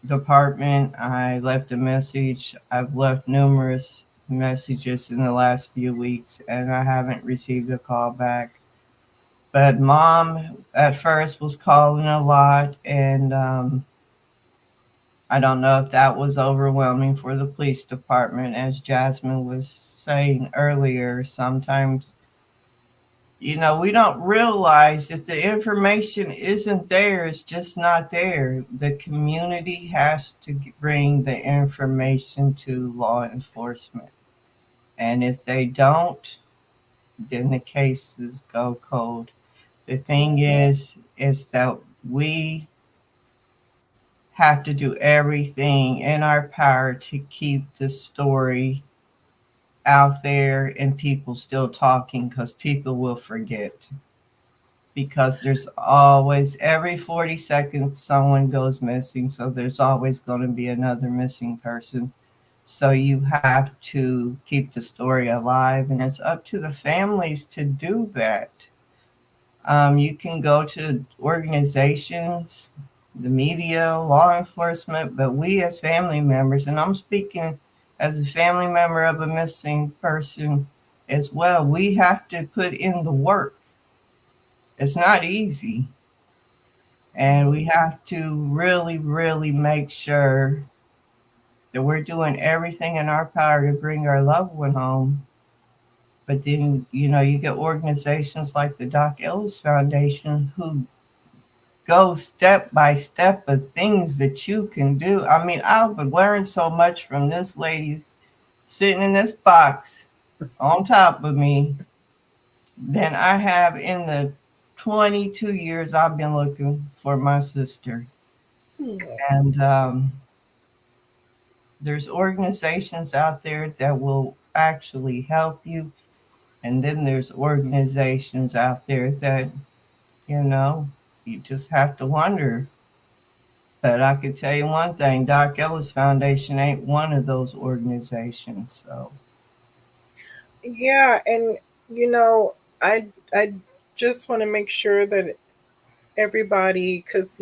department. I left a message. I've left numerous messages in the last few weeks, and I haven't received a call back. But mom at first was calling a lot, and I don't know if that was overwhelming for the police department. As Jasmine was saying earlier, sometimes, we don't realize if the information isn't there, it's just not there. The community has to bring the information to law enforcement. And if they don't, then the cases go cold. The thing is that we have to do everything in our power to keep the story out there and people still talking, because people will forget. Because there's always, every 40 seconds, someone goes missing. So there's always going to be another missing person. So you have to keep the story alive, and it's up to the families to do that. You can go to organizations, the media, law enforcement, but we as family members, and I'm speaking as a family member of a missing person as well, we have to put in the work. It's not easy. And we have to really, really make sure that we're doing everything in our power to bring our loved one home. But then, you get organizations like the Doc Ellis Foundation who go step by step of things that you can do. I mean, I've learned so much from this lady sitting in this box on top of me than I have in the 22 years I've been looking for my sister. And there's organizations out there that will actually help you. And then there's organizations out there that, you just have to wonder. But I could tell you one thing, Doc Ellis Foundation ain't one of those organizations. So Yeah, and I just want to make sure that everybody, because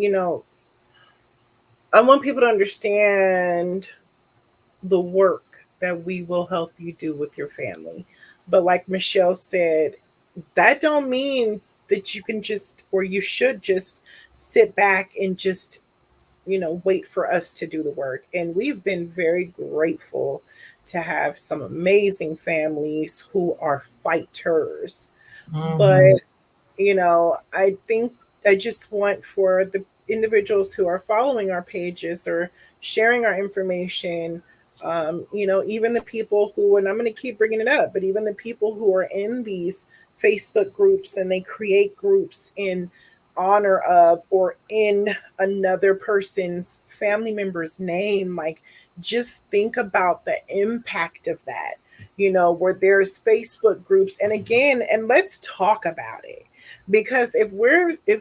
I want people to understand the work that we will help you do with your family. But like Michelle said, that don't mean that you can just, or you should just sit back and just wait for us to do the work. And we've been very grateful to have some amazing families who are fighters, But Mm-hmm. I think I just want for the individuals who are following our pages or sharing our information, even the people who, and I'm going to keep bringing it up, but even the people who are in these Facebook groups and they create groups in honor of or in another person's family member's name, like just think about the impact of that, where there's Facebook groups. And again, and let's talk about it, because if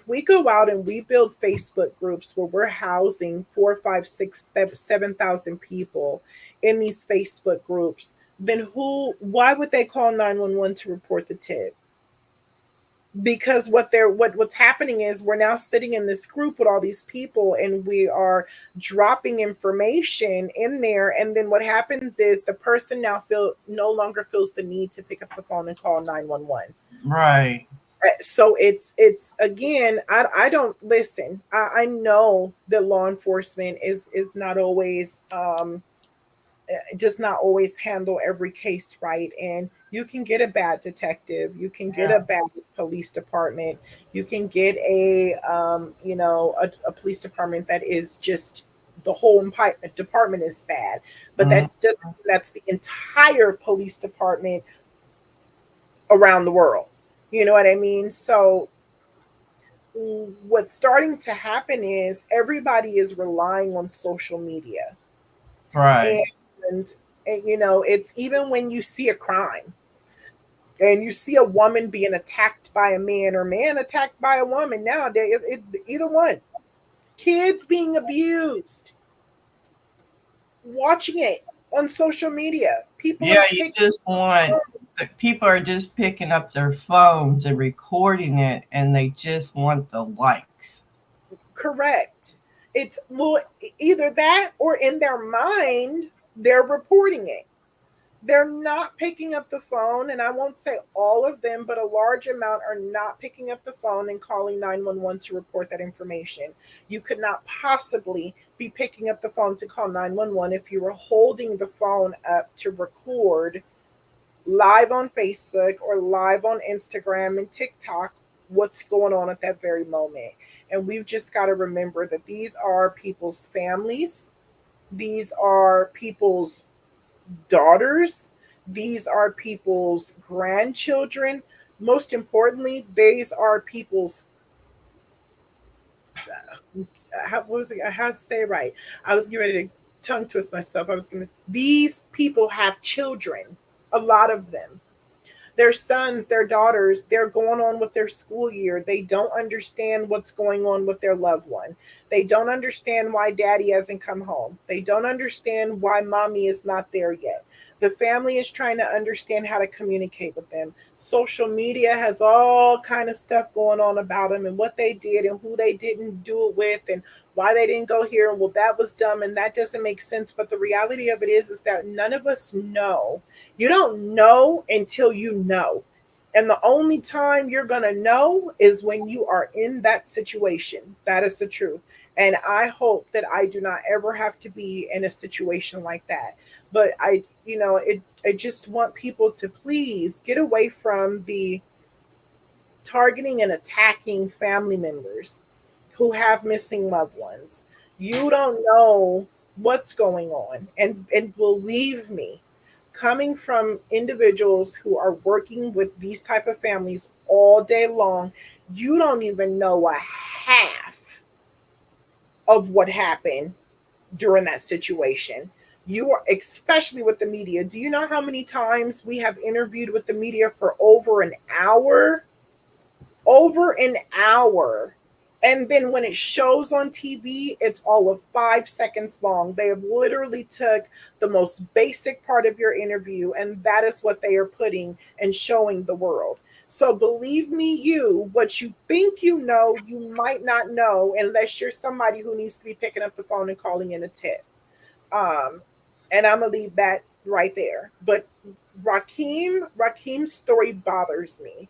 we go out and we build Facebook groups where we're housing 4, 5, 6, 7,000 people in these Facebook groups, then why would they call 911 to report the tip? Because what's happening is we're now sitting in this group with all these people and we are dropping information in there, and then what happens is the person now no longer feels the need to pick up the phone and call 911. Right. So it's again, I don't listen. I know that law enforcement is not always does not always handle every case right, and you can get a bad detective, you can get Yeah. a bad police department, you can get a police department that is just the whole department is bad, but Mm-hmm. that's the entire police department around the world. You know what I mean? So what's starting to happen is everybody is relying on social media, Right. and, it's even when you see a crime and you see a woman being attacked by a man or man attacked by a woman nowadays, either one, kids being abused, watching it on social media, people Yeah, are you picking. just want people are just picking up their phones and recording it, and they just want the likes. Correct. It's well, either that or in their mind they're reporting it. They're not picking up the phone, and I won't say all of them, but a large amount are not picking up the phone and calling 911 to report that information. You could not possibly be picking up the phone to call 911 if you were holding the phone up to record live on Facebook or live on Instagram and TikTok what's going on at that very moment. And we've just got to remember that these are people's families, these are people's daughters, these are people's grandchildren. Most importantly, these are people's what was it? I have to say it right. I was getting ready to tongue twist myself. These people have children, a lot of them, their sons, their daughters, they're going on with their school year. They don't understand what's going on with their loved one. They don't understand why daddy hasn't come home. They don't understand why mommy is not there yet. The family is trying to understand how to communicate with them. Social media has all kind of stuff going on about them and what they did and who they didn't do it with and why they didn't go here and well that was dumb and that doesn't make sense. But the reality of it is that none of us know. You don't know until you know. And the only time you're going to know is when you are in that situation. That is the truth. And I hope that I do not ever have to be in a situation like that. But I just want people to please get away from the targeting and attacking family members who have missing loved ones. You don't know what's going on. And believe me, coming from individuals who are working with these type of families all day long, you don't even know a half of what happened during that situation. You are, especially with the media. Do you know how many times we have interviewed with the media for over an hour? Over an hour. And then when it shows on TV, it's all of 5 seconds long. They have literally took the most basic part of your interview, and that is what they are putting and showing the world. So believe me, what you think you know, you might not know unless you're somebody who needs to be picking up the phone and calling in a tip. Um, and I'm gonna leave that right there. But Rakeem's story bothers me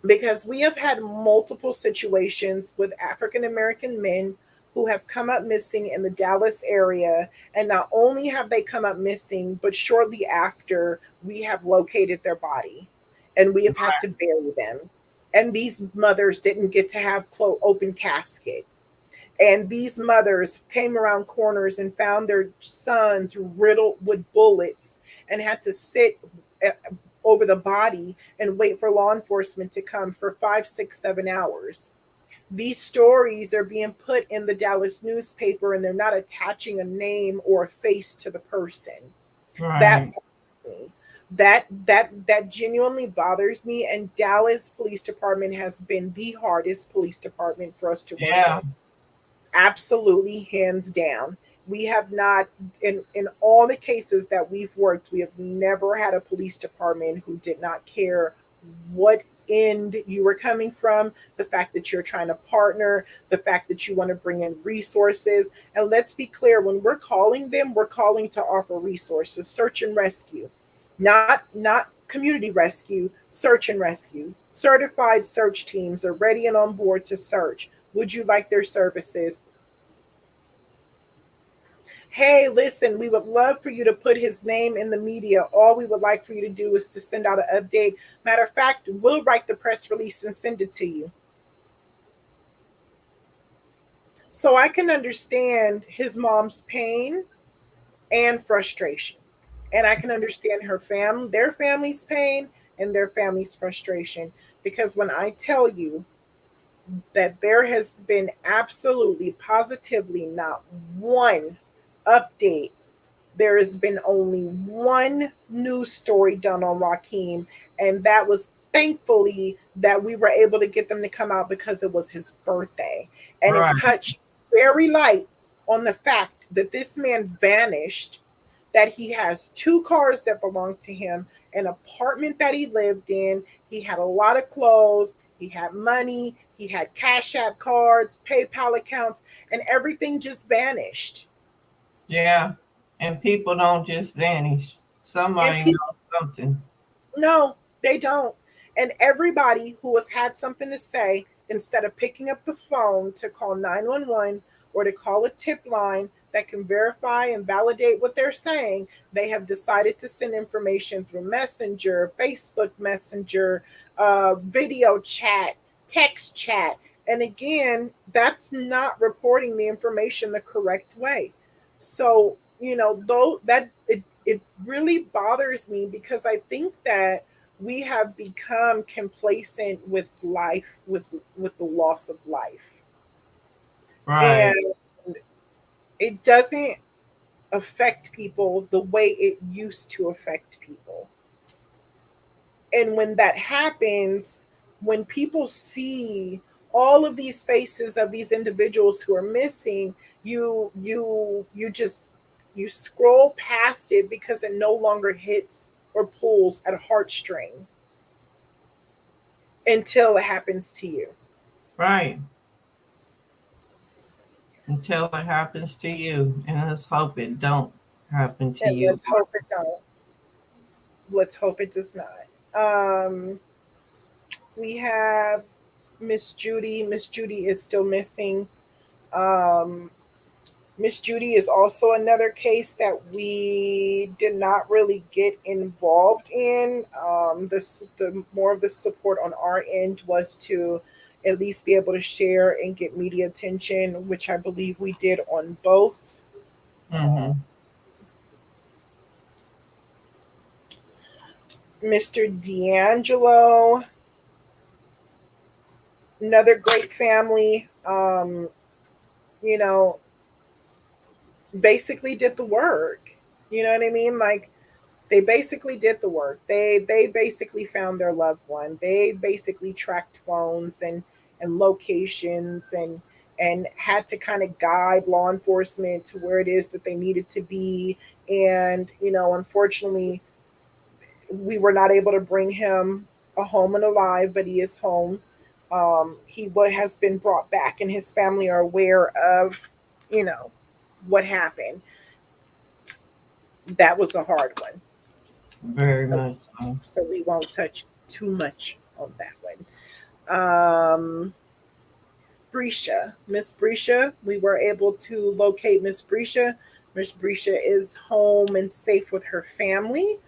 because we have had multiple situations with African American men who have come up missing in the Dallas area. And not only have they come up missing, but shortly after, we have located their body. and we have had to bury them. And these mothers didn't get to have open casket. And these mothers came around corners and found their sons riddled with bullets and had to sit over the body and wait for law enforcement to come for 5, 6, 7 hours. These stories are being put in the Dallas newspaper and they're not attaching a name or a face to the person. That Right. bothers me. That genuinely bothers me. And Dallas Police Department has been the hardest police department for us to work Yeah. with. Absolutely, hands down. We have not, in all the cases that we've worked, we have never had a police department who did not care what end you were coming from, the fact that you're trying to partner, the fact that you want to bring in resources. And let's be clear, when we're calling them, we're calling to offer resources, search and rescue, not community rescue, search and rescue. Certified search teams are ready and on board to search. Would you like their services? Hey, listen, we would love for you to put his name in the media. All we would like for you to do is to send out an update. Matter of fact, we'll write the press release and send it to you. So I can understand his mom's pain and frustration. And I can understand their family's pain and their family's frustration. Because when I tell you that there has been absolutely, positively not one update, there has been only one news story done on Raheem, and that was thankfully that we were able to get them to come out because it was his birthday. And it Right. touched very light on the fact that this man vanished, that he has 2 cars that belonged to him, an apartment that he lived in. He had a lot of clothes, he had money, he had Cash App cards, PayPal accounts, and everything just vanished. Yeah. And people don't just vanish. And Somebody people, knows something. no, they don't. And everybody who has had something to say, instead of picking up the phone to call 911 or to call a tip line that can verify and validate what they're saying, they have decided to send information through Messenger, Facebook Messenger, video chat, text chat. And again, that's not reporting the information the correct way. So, though it really bothers me because I think that we have become complacent with life, with the loss of life. Right. And it doesn't affect people the way it used to affect people. And when that happens, when people see all of these faces of these individuals who are missing, you scroll past it because it no longer hits or pulls at a heartstring until it happens to you. Right. Until it happens to you. And let's hope it don't happen to And you. let's hope it don't. Let's hope it does not. We have Miss Judy. Miss Judy is still missing. Um, Miss Judy is also another case that we did not really get involved in. The more of the support on our end was to at least be able to share and get media attention, which I believe we did on both. Mm-hmm. Mr. D'Angelo, another great family. You know, basically did the work. You know what I mean? Like they basically did the work. They basically found their loved one. They basically tracked phones and locations and had to kind of guide law enforcement to where it is that they needed to be. And unfortunately, we were not able to bring him a home and alive, but he is home. Has been brought back, and his family are aware of, you know, what happened. That was a hard one. Very So, much so. so we won't touch too much on that one. Brescia, Miss Brescia, we were able to locate Miss Brescia. Miss Brescia is home and safe with her family.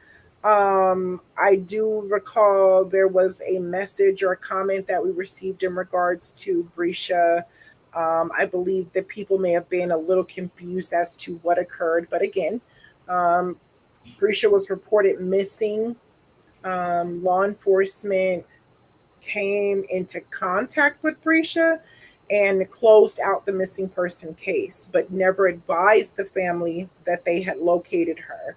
I do recall there was a message or a comment that we received in regards to Brescia. I believe that people may have been a little confused as to what occurred, but again, um, Brescia was reported missing. Law enforcement came into contact with Brescia and closed out the missing person case, but never advised the family that they had located her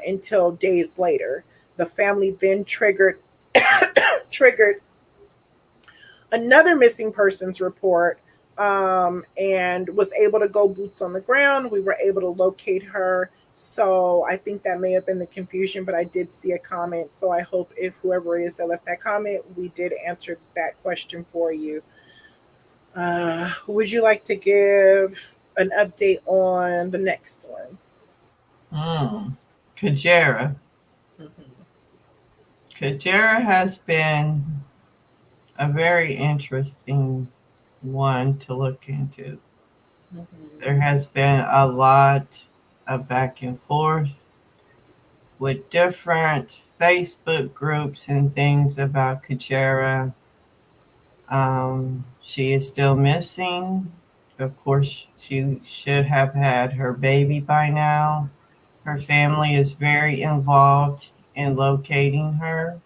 until days later. The family then triggered another missing persons report, and was able to go boots on the ground. We were able to locate her. So I think that may have been the confusion, but I did see a comment. So I hope if whoever it is that left that comment, we did answer that question for you. Would you like to give an update on the next one? Kajera. Mhm. Kajera has been a very interesting one to look into. Mhm. There has been a lot of back and forth with different Facebook groups and things about Kajera. She is still missing. Of course, she should have had her baby by now. Her family is very involved in locating her.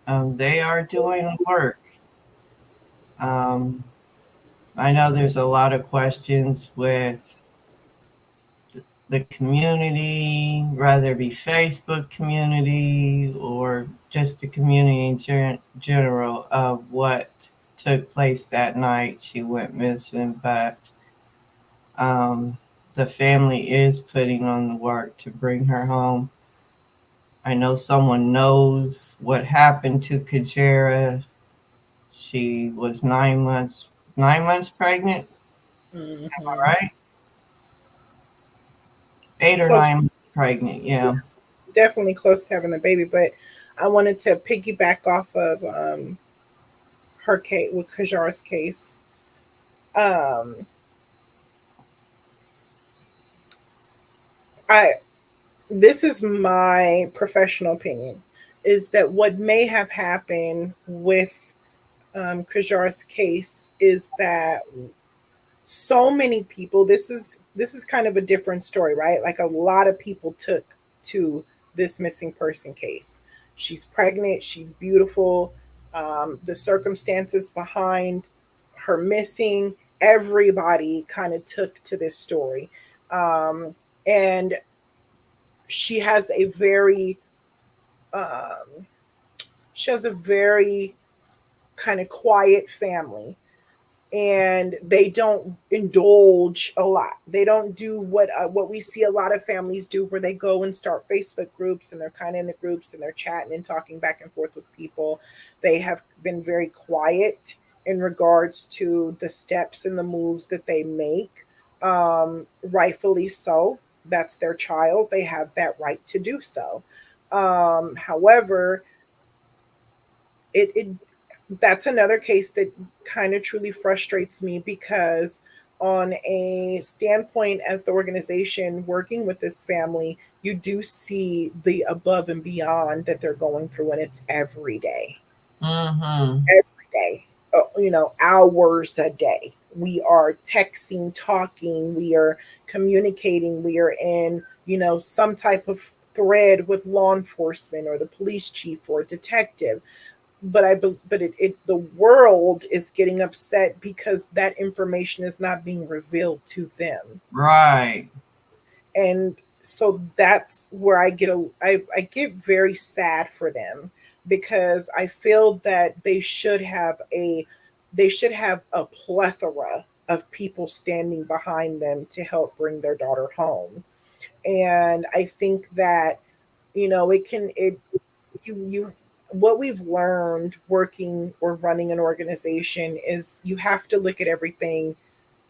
They are doing work. Um, I know there's a lot of questions with the community, whether it be Facebook community or just the community in general, of what took place that night she went missing. But um, the family is putting on the work to bring her home. I know someone knows what happened to Kajera. She was 9 months pregnant. All Mhm. right, 8 or Close, 9 months pregnant. yeah, Yeah. definitely close to having a baby. But I wanted to piggyback off of her case with Kajara's case. Um, I This is my professional opinion, is that what may have happened with Kajara's case is that so many people, this is kind of a different story, right? Like a lot of people took to this missing person case. She's pregnant, she's beautiful. The circumstances behind her missing, everybody kind of took to this story. And she has a very um, she has a very kind of quiet family, and they don't indulge a lot. They don't do what we see a lot of families do, where they go and start Facebook groups and they're kind of in the groups and they're chatting and talking back and forth with people. They have been very quiet in regards to the steps and the moves that they make. Rightfully so. That's their child. They have that right to do so. However, it that's another case that kind of truly frustrates me, because on a standpoint as the organization working with this family, you do see the above and beyond that they're going through, and it's every day, Mm-hmm. every day. Hours a day we are texting, talking, we are communicating, we are in some type of thread with law enforcement or the police chief or detective. But the world is getting upset because that information is not being revealed to them. Right. And so that's where I get very sad for them, because I feel that they should have a plethora of people standing behind them to help bring their daughter home. And I think that it can it you what we've learned working or running an organization is you have to look at everything.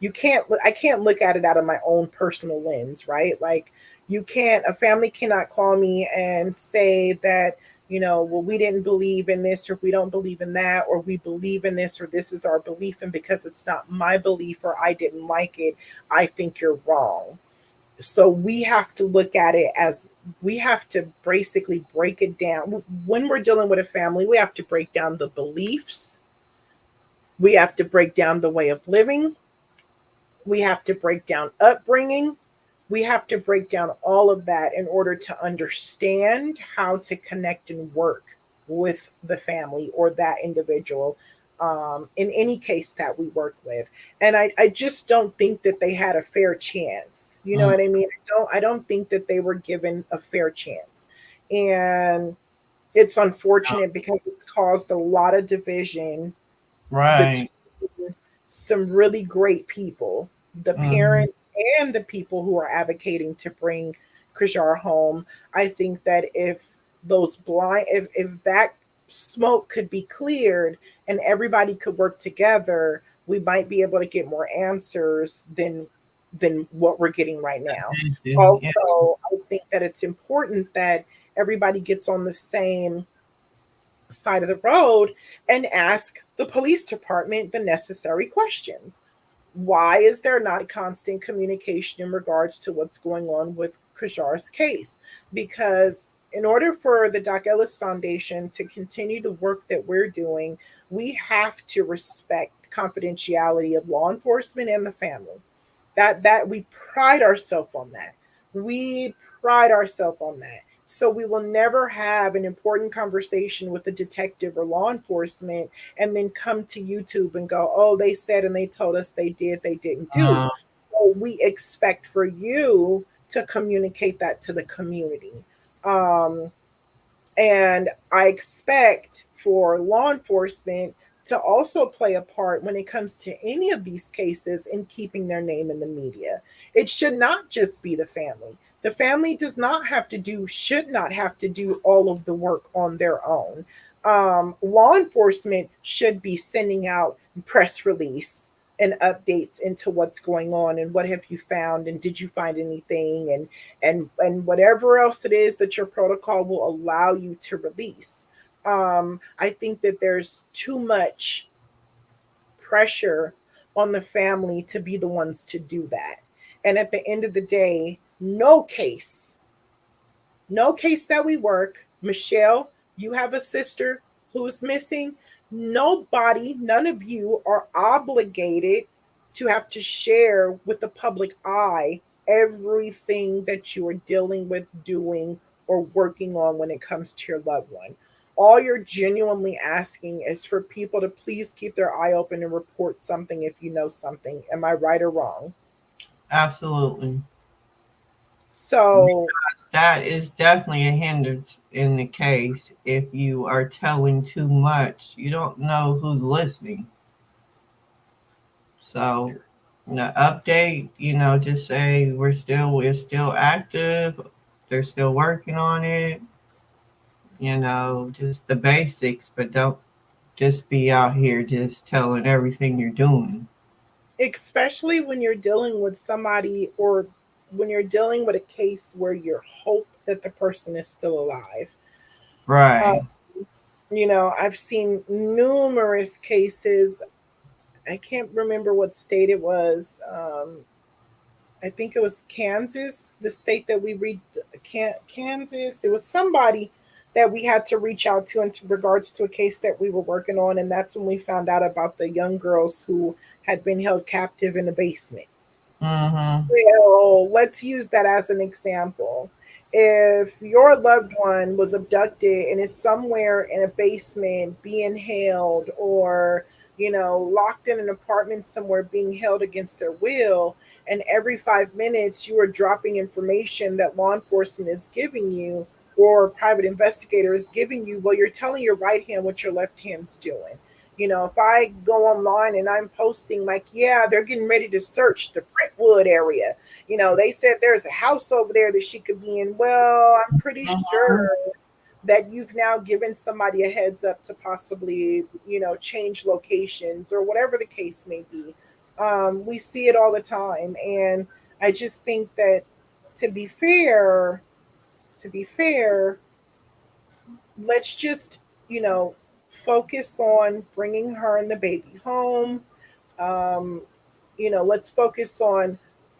I can't look at it out of my own personal lens, right? Like, a family cannot call me and say that, well, we didn't believe in this, or we don't believe in that, or we believe in this, or this is our belief, and because it's not my belief or I didn't like it, I think you're wrong. So we have to look at it as, we have to basically break it down. When we're dealing with a family, we have to break down the beliefs, we have to break down the way of living, we have to break down upbringing, we have to break down all of that in order to understand how to connect and work with the family or that individual, in any case that we work with. And I just don't think that they had a fair chance. You know Mm, what I mean? I don't think that they were given a fair chance. And it's unfortunate because it's caused a lot of division between right. some really great people, the Mm, parents and the people who are advocating to bring Kajar home. I think that if that smoke could be cleared and everybody could work together, we might be able to get more answers than what we're getting right now. yeah. Also, I think that it's important that everybody gets on the same side of the road and ask the police department the necessary questions. Why is there not constant communication in regards to what's going on with Kajar's case? Because in order for the Doc Ellis Foundation to continue the work that we're doing, we have to respect confidentiality of law enforcement and the family. That we pride ourselves on that. We pride ourselves on that. So we will never have an important conversation with a detective or law enforcement and then come to YouTube and go, "Oh, they said and they told us they did, they didn't do." Uh, So we expect for you to communicate that to the community. Um, and I expect for law enforcement to also play a part when it comes to any of these cases in keeping their name in the media. It should not just be the family. The family does not have to do, should not have to do all of the work on their own. Law enforcement should be sending out press release and updates into what's going on and what have you found and did you find anything, and whatever else it is that your protocol will allow you to release. I think that there's too much pressure on the family to be the ones to do that. And at the end of the day, no case that we work, Michelle, you have a sister who's missing. Nobody, none of you are obligated to have to share with the public eye everything that you are dealing with, doing, or working on when it comes to your loved one. All you're genuinely asking is for people to please keep their eye open and report something if you know something. Am I right or wrong? absolutely. So, That is definitely a hindrance in the case. If you are telling too much, you don't know who's listening. So, the update, just say we're still active. They're still working on it. Just the basics, but don't just be out here just telling everything you're doing. especially when you're dealing with somebody or when you're dealing with a case where you hope that the person is still alive. Uh, Right. I've seen numerous cases. I can't remember what state it was. I think it was Kansas, the state that we read. Kansas. It was somebody that we had to reach out to in regards to a case that we were working on, and that's when we found out about the young girls who had been held captive in a basement. Mm-hmm. Well, let's use that as an example. If your loved one was abducted and is somewhere in a basement being held, or locked in an apartment somewhere being held against their will, and every 5 minutes you are dropping information that law enforcement is giving you or a private investigator is giving you, well, you're telling your right hand what your left hand's doing. If I go online and I'm posting like, yeah, they're getting ready to search the Brentwood area. They said there's a house over there that she could be in. Well, I'm pretty Mm-hmm. sure that you've now given somebody a heads up to possibly, change locations or whatever the case may be. We see it all the time. And I just think that to be fair, to be fair, let's just, focus on bringing her and the baby home. um, let's focus on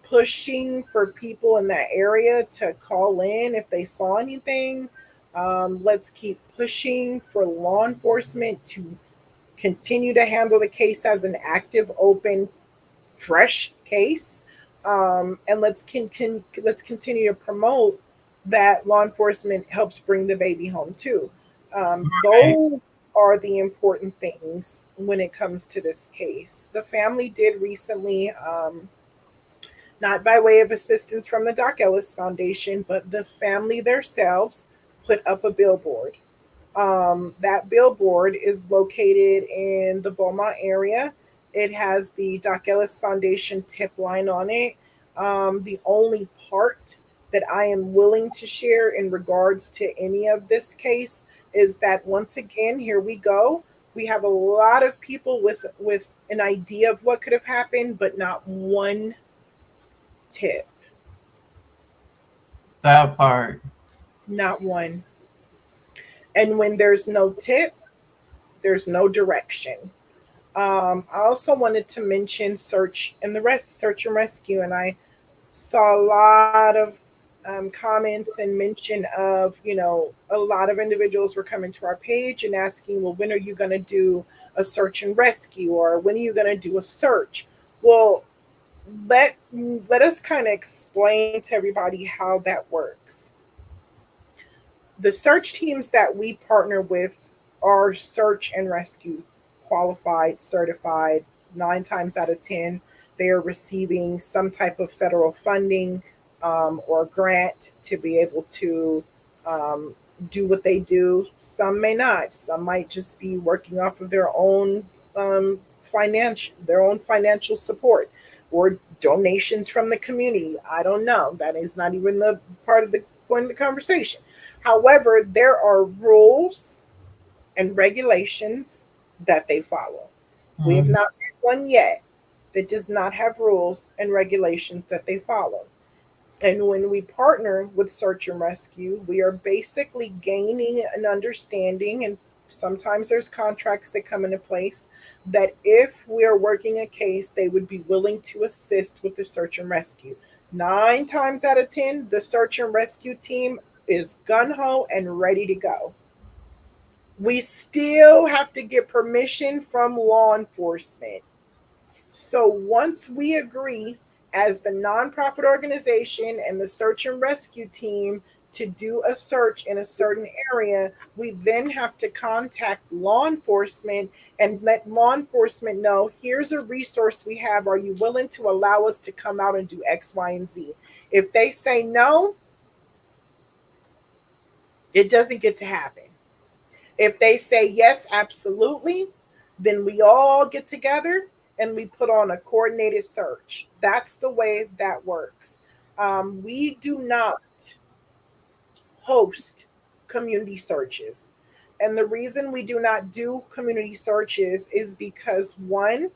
pushing for people in that area to call in if they saw anything. Let's keep pushing for law enforcement to continue to handle the case as an active, open, fresh case. And let's continue to promote that law enforcement helps bring the baby home too. Right. Those are the important things when it comes to this case. The family did recently, not by way of assistance from the Doc Ellis Foundation, but the family themselves put up a billboard. That billboard is located in the Beaumont area. It has the Doc Ellis Foundation tip line on it. The only part that I am willing to share in regards to any of this case is that once again, here we go. We have a lot of people with an idea of what could have happened, but not one tip, That part. not one. And when there's no tip, there's no direction. I also wanted to mention search and rescue, and I saw a lot of comments and mention of, a lot of individuals were coming to our page and asking, well, when are you going to do a search and rescue, or when are you going to do a search? Well, let us kind of explain to everybody how that works. The search teams that we partner with are search and rescue qualified, certified. 9 times out of 10, they are receiving some type of federal funding or grant to be able to um, do what they do. Some may not. Some might just be working off of their own financial support or donations from the community. I don't know. That is not even the part of the point of the conversation. However, there are rules and regulations that they follow. We have Mhm. not met one yet that does not have rules and regulations that they follow. And when we partner with search and rescue, we are basically gaining an understanding, and sometimes there's contracts that come into place that if we are working a case, they would be willing to assist with the search and rescue. 9 times out of 10, the search and rescue team is gun ho and ready to go. We still have to get permission from law enforcement. So once we agree as the nonprofit organization and the search and rescue team to do a search in a certain area, we then have to contact law enforcement and let law enforcement know, here's a resource we have. Are you willing to allow us to come out and do X, Y, and Z? If they say no, it doesn't get to happen. If they say yes, absolutely, then we all get together and we put on a coordinated search. That's the way that works. We do not host community searches. And the reason we do not do community searches is because, one,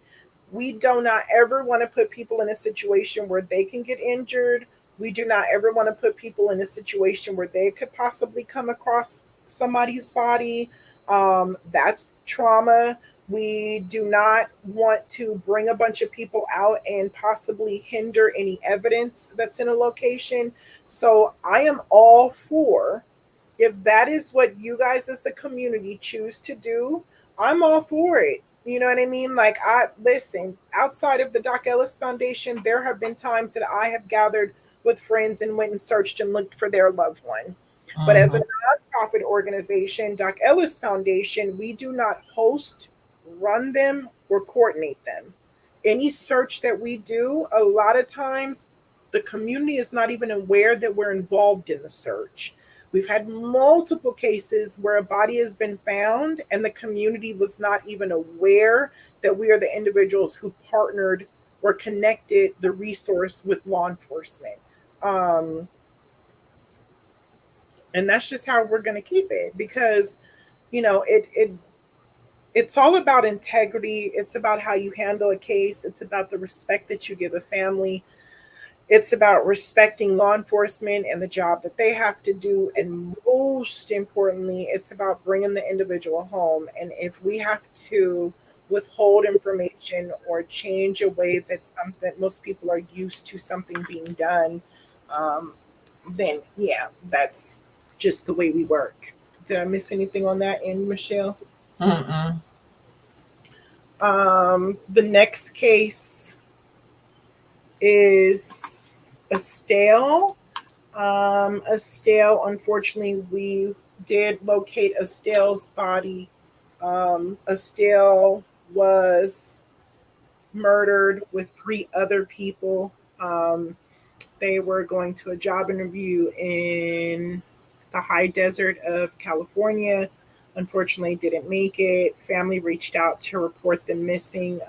we do not ever want to put people in a situation where they can get injured. We do not ever want to put people in a situation where they could possibly come across somebody's body. That's trauma. We do not want to bring a bunch of people out and possibly hinder any evidence that's in a location. So I am all for, if that is what you guys as the community choose to do, I'm all for it. You know what I mean? Like, I listen, outside of the Doc Ellis Foundation, there have been times that I have gathered with friends and went and searched and looked for their loved one. But as a Mhm. nonprofit organization, Doc Ellis Foundation, we do not host, run them, or coordinate them. Any search that we do, a lot of times the community is not even aware that we're involved in the search. We've had multiple cases where a body has been found and the community was not even aware that we are the individuals who partnered or connected the resource with law enforcement. Um, and that's just how we're going to keep it, because it's all about integrity. It's about how you handle a case. It's about the respect that you give a family. It's about respecting law enforcement and the job that they have to do. And most importantly, it's about bringing the individual home. And if we have to withhold information or change a way that most people are used to something being done, then yeah, that's just the way we work. Did I miss anything on that end, Michelle? Mm-mm. The next case is Estelle. Estelle, unfortunately, we did locate Estelle's body. Estelle was murdered with 3 other people. They were going to a job interview in the high desert of California. Unfortunately, didn't make it. Family reached out to report them missing,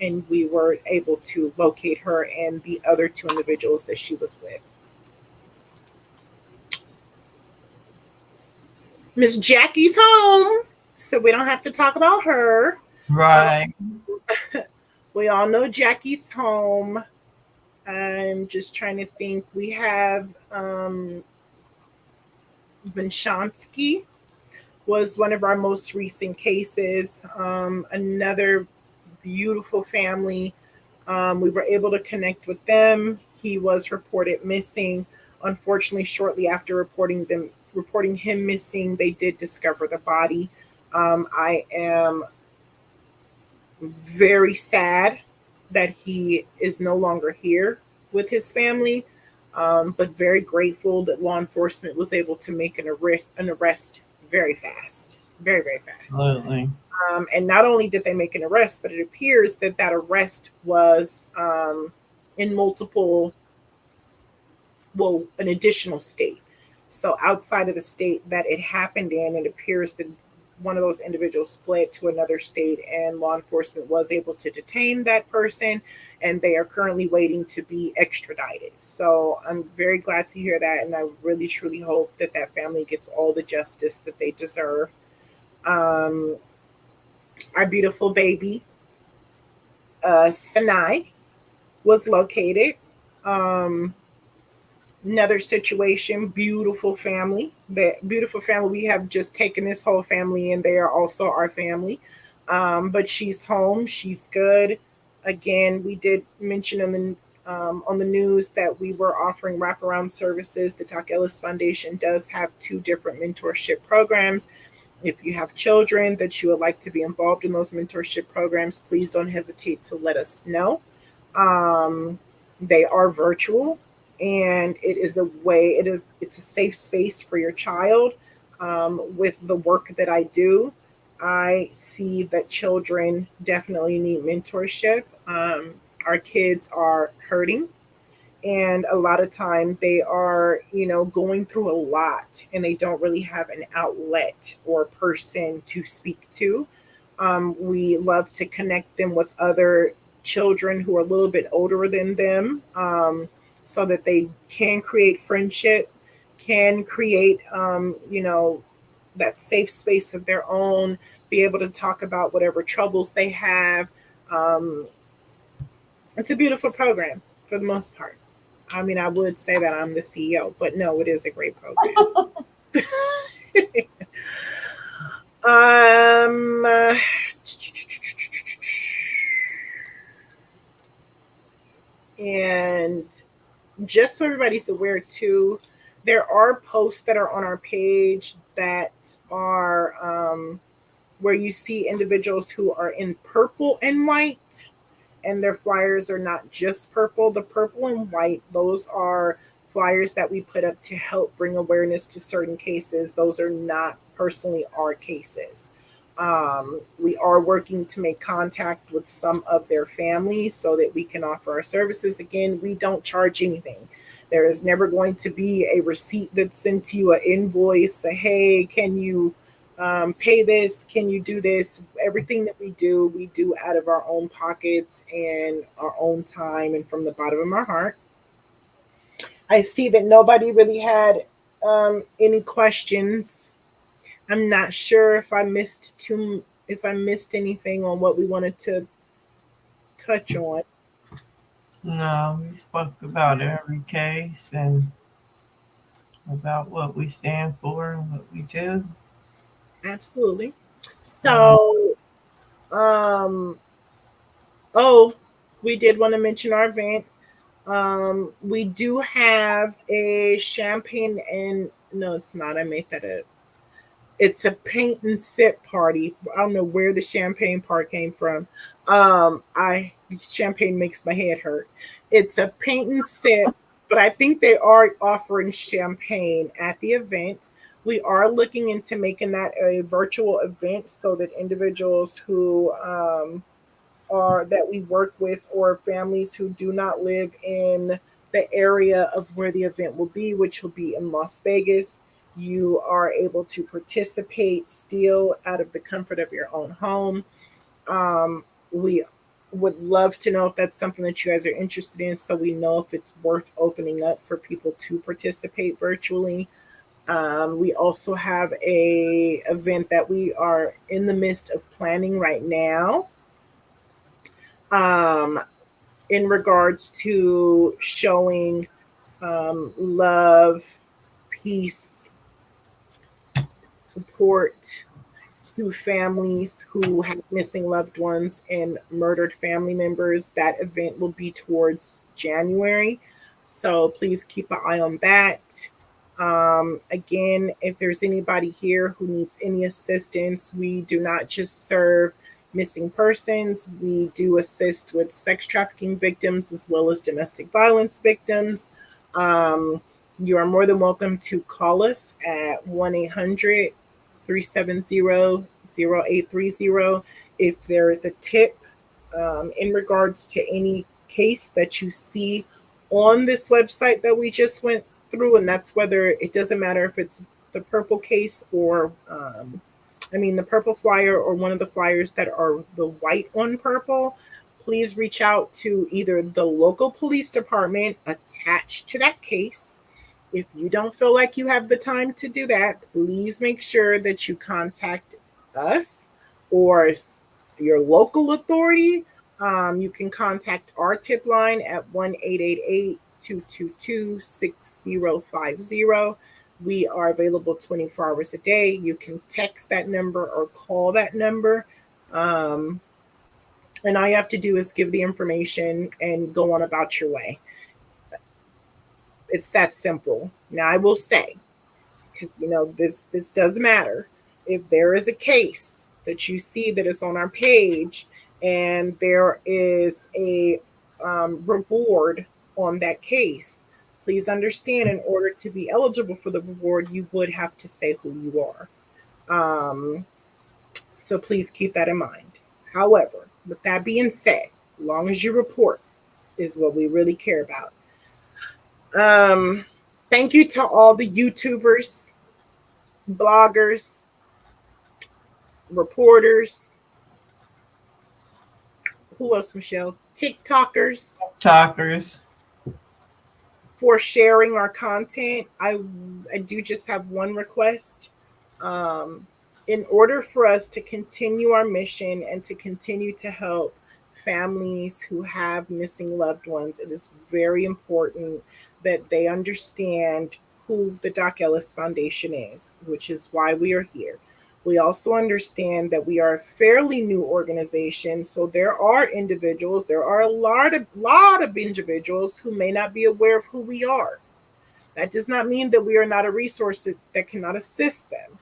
and we were able to locate her and the other 2 individuals that she was with. Miss Jackie's home, so we don't have to talk about her. Right. We all know Jackie's home. I'm just trying to think. We have Vinshansky was one of our most recent cases. Another beautiful family. We were able to connect with them. He was reported missing. Unfortunately, shortly after reporting him missing, they did discover the body. I am very sad that he is no longer here with his family, but very grateful that law enforcement was able to make an arrest very fast, very, very fast. Absolutely. And not only did they make an arrest, but it appears that arrest was in an additional state. So outside of the state that it happened in, it appears that one of those individuals fled to another state, and law enforcement was able to detain that person, and they are currently waiting to be extradited. So I'm very glad to hear that, and I really truly hope that family gets all the justice that they deserve. Our beautiful baby, Sinai, was located. Another situation, beautiful family. We have just taken this whole family, and they are also our family. But she's home. She's good. Again, we did mention on the news that we were offering wraparound services. The Doc Ellis Foundation does have 2 different mentorship programs. If you have children that you would like to be involved in those mentorship programs, please don't hesitate to let us know. They are virtual, and it is it's a safe space for your child. With the work that I do, I see that children definitely need mentorship. Our kids are hurting, and a lot of time they are going through a lot, and they don't really have an outlet or a person to speak to. We love to connect them with other children who are a little bit older than them, so that they can create friendship, can create that safe space of their own, be able to talk about whatever troubles they have. It's a beautiful program for the most part. I mean, I would say that I'm the CEO, but no, it is a great program. And just so everybody's aware too, there are posts that are on our page that are where you see individuals who are in purple and white, and their flyers are not just purple. The purple and white, those are flyers that we put up to help bring awareness to certain cases. Those are not personally our cases. We are working to make contact with some of their families so that we can offer our services. Again, we don't charge anything. There is never going to be a receipt that's sent to you, an invoice, say, hey, can you pay this? Can you do this? Everything that we do out of our own pockets and our own time and from the bottom of our heart. I see that nobody really had any questions. I'm not sure if I missed anything on what we wanted to touch on. No, we spoke about every case and about what we stand for and what we do. Absolutely. So Oh, we did want to mention our event. We do have a champagne and no, it's not. I made that up. It's a paint and sip party. I don't know where the champagne part came from. I Champagne makes my head hurt. It's a paint and sip, but I think they are offering champagne at the event. We are looking into making that a virtual event so that individuals who are that we work with or families who do not live in the area of where the event will be, which will be in Las Vegas, you are able to participate still out of the comfort of your own home. We would love to know if that's something that you guys are interested in so we know if it's worth opening up for people to participate virtually. We also have a event that we are in the midst of planning right now, um, in regards to showing love, peace, support to families who have missing loved ones and murdered family members. That event will be towards January. So please keep an eye on that. Again, if there's anybody here who needs any assistance, we do not just serve missing persons, we do assist with sex trafficking victims as well as domestic violence victims. Um, you are more than welcome to call us at 1-800 370-0830 if there is a tip in regards to any case that you see on this website that we just went through. And that's whether it doesn't matter if it's the purple case or, the purple flyer or one of the flyers that are the white on purple. Please reach out to either the local police department attached to that case. If you don't feel like you have the time to do that, please make sure that you contact us or your local authority. You can contact our tip line at 1-888-222-6050. We are available 24 hours a day. You can text that number or call that number. And all you have to do is give the information and go on about your way. It's that simple. Now, I will say, because this does matter. If there is a case that you see that is on our page and there is a reward on that case, please understand in order to be eligible for the reward, you would have to say who you are. So please keep that in mind. However, with that being said, as long as you report is what we really care about. Thank you to all the YouTubers, bloggers, reporters. Who else, Michelle? TikTokers. Talkers. For sharing our content. I do just have one request. In order for us to continue our mission and to continue to help families who have missing loved ones, it is very important that they understand who the Doc Ellis Foundation is, which is why we are here. We also understand that we are a fairly new organization, so there are individuals, there are a lot of individuals who may not be aware of who we are. That does not mean that we are not a resource that cannot assist them.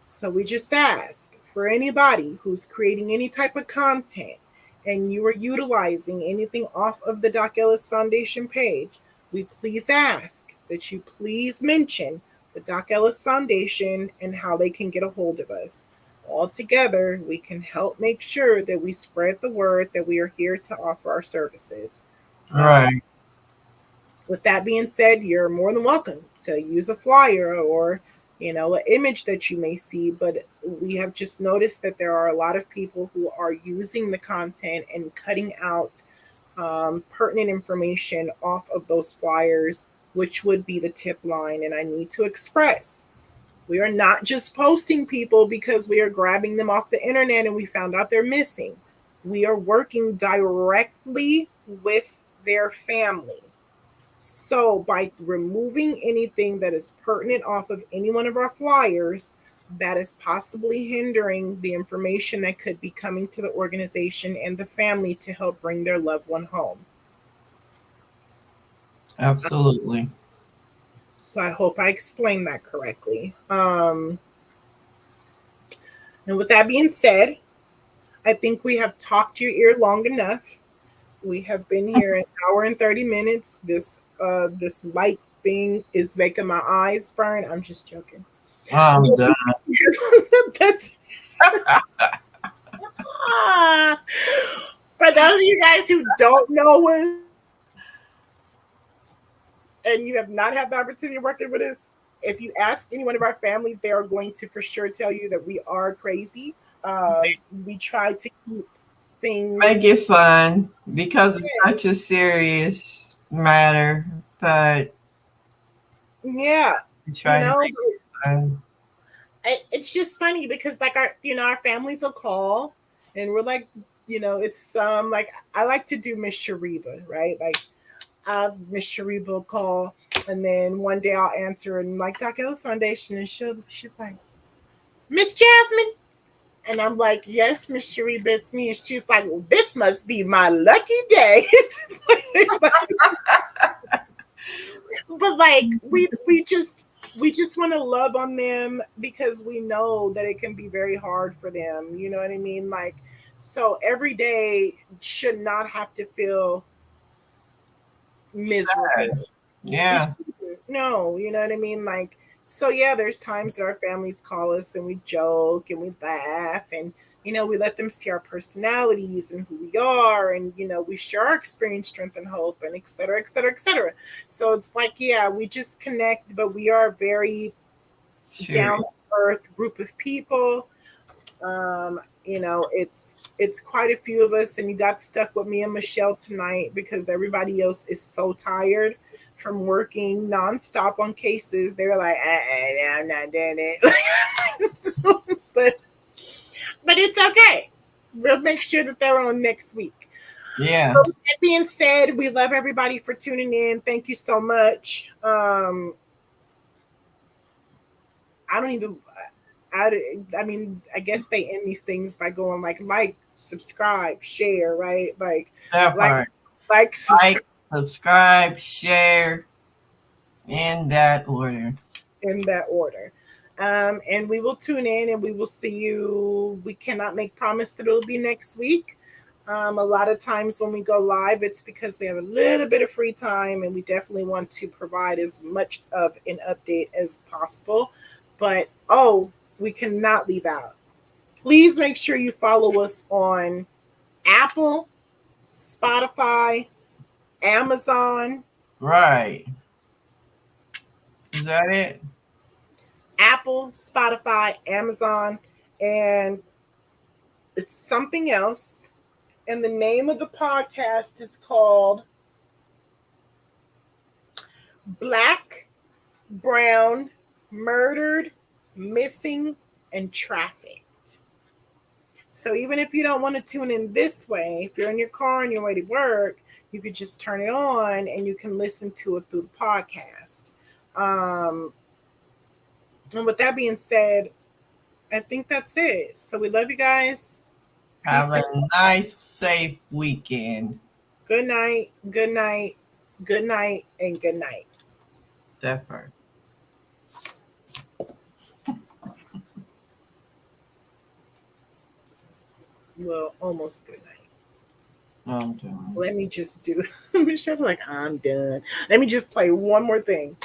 So we just ask for anybody who's creating any type of content and you are utilizing anything off of the Doc Ellis Foundation page, we please ask that you please mention the Doc Ellis Foundation and how they can get a hold of us. All together, we can help make sure that we spread the word that we are here to offer our services. Right. With that being said, you're more than welcome to use a flyer or an image that you may see, but we have just noticed that there are a lot of people who are using the content and cutting out pertinent information off of those flyers, which would be the tip line. And I need to express, we are not just posting people because we are grabbing them off the internet and we found out they're missing. We are working directly with their family. So by removing anything that is pertinent off of any one of our flyers, that is possibly hindering the information that could be coming to the organization and the family to help bring their loved one home. Absolutely. So I hope I explained that correctly. And with that being said, I think we have talked your ear long enough. We have been here an hour and 30 minutes. This light thing is making my eyes burn. I'm just joking. I'm done. That's for those of you guys who don't know what and you have not had the opportunity of working with us, if you ask any one of our families, they are going to for sure tell you that we are crazy. We try to keep things. Make it fun because it's such a serious matter, but yeah, we try to make it fun. It's just funny because like our families will call and we're like, it's like I like to do Miss Shariba, right? Like Miss Shariba will call and then one day I'll answer and like Doc Ellis Foundation and she's like, Miss Jasmine. And I'm like, yes, Miss Shariba, it's me. And she's like, well, this must be my lucky day. But like we just want to love on them because we know that it can be very hard for them. You know what I mean? Like, so every day should not have to feel miserable. Sad. Yeah. No, you know what I mean? Like, so yeah, there's times that our families call us and we joke and we laugh and we let them see our personalities and who we are and we share our experience, strength, and hope, and et cetera, et cetera, et cetera. So it's like, yeah, we just connect, but we are a very down to earth group of people. It's quite a few of us, and you got stuck with me and Michelle tonight because everybody else is so tired from working nonstop on cases. They were like, I'm not doing it. But it's okay. We'll make sure that they're on next week. Yeah. So with that being said, we love everybody for tuning in. Thank you so much. I mean, I guess they end these things by going like, subscribe, share, right? Like, that part. Like, subscribe, share, in that order. And we will tune in and we will see you. We cannot make promise that it'll be next week. A lot of times when we go live, it's because we have a little bit of free time and we definitely want to provide as much of an update as possible. But, we cannot leave out. Please make sure you follow us on Apple, Spotify, Amazon. Right. Is that it? Apple, Spotify, Amazon, and it's something else. And the name of the podcast is called Black, Brown, Murdered, Missing, and Trafficked. So even if you don't want to tune in this way, if you're in your car on your way to work, you could just turn it on and you can listen to it through the podcast. And with that being said, I think that's it. So we love you guys. Have a nice, safe weekend. Good night, good night, good night, and good night. That part. Well, almost good night. I'm done. Let me just do. I'm like, I'm done. Let me just play one more thing.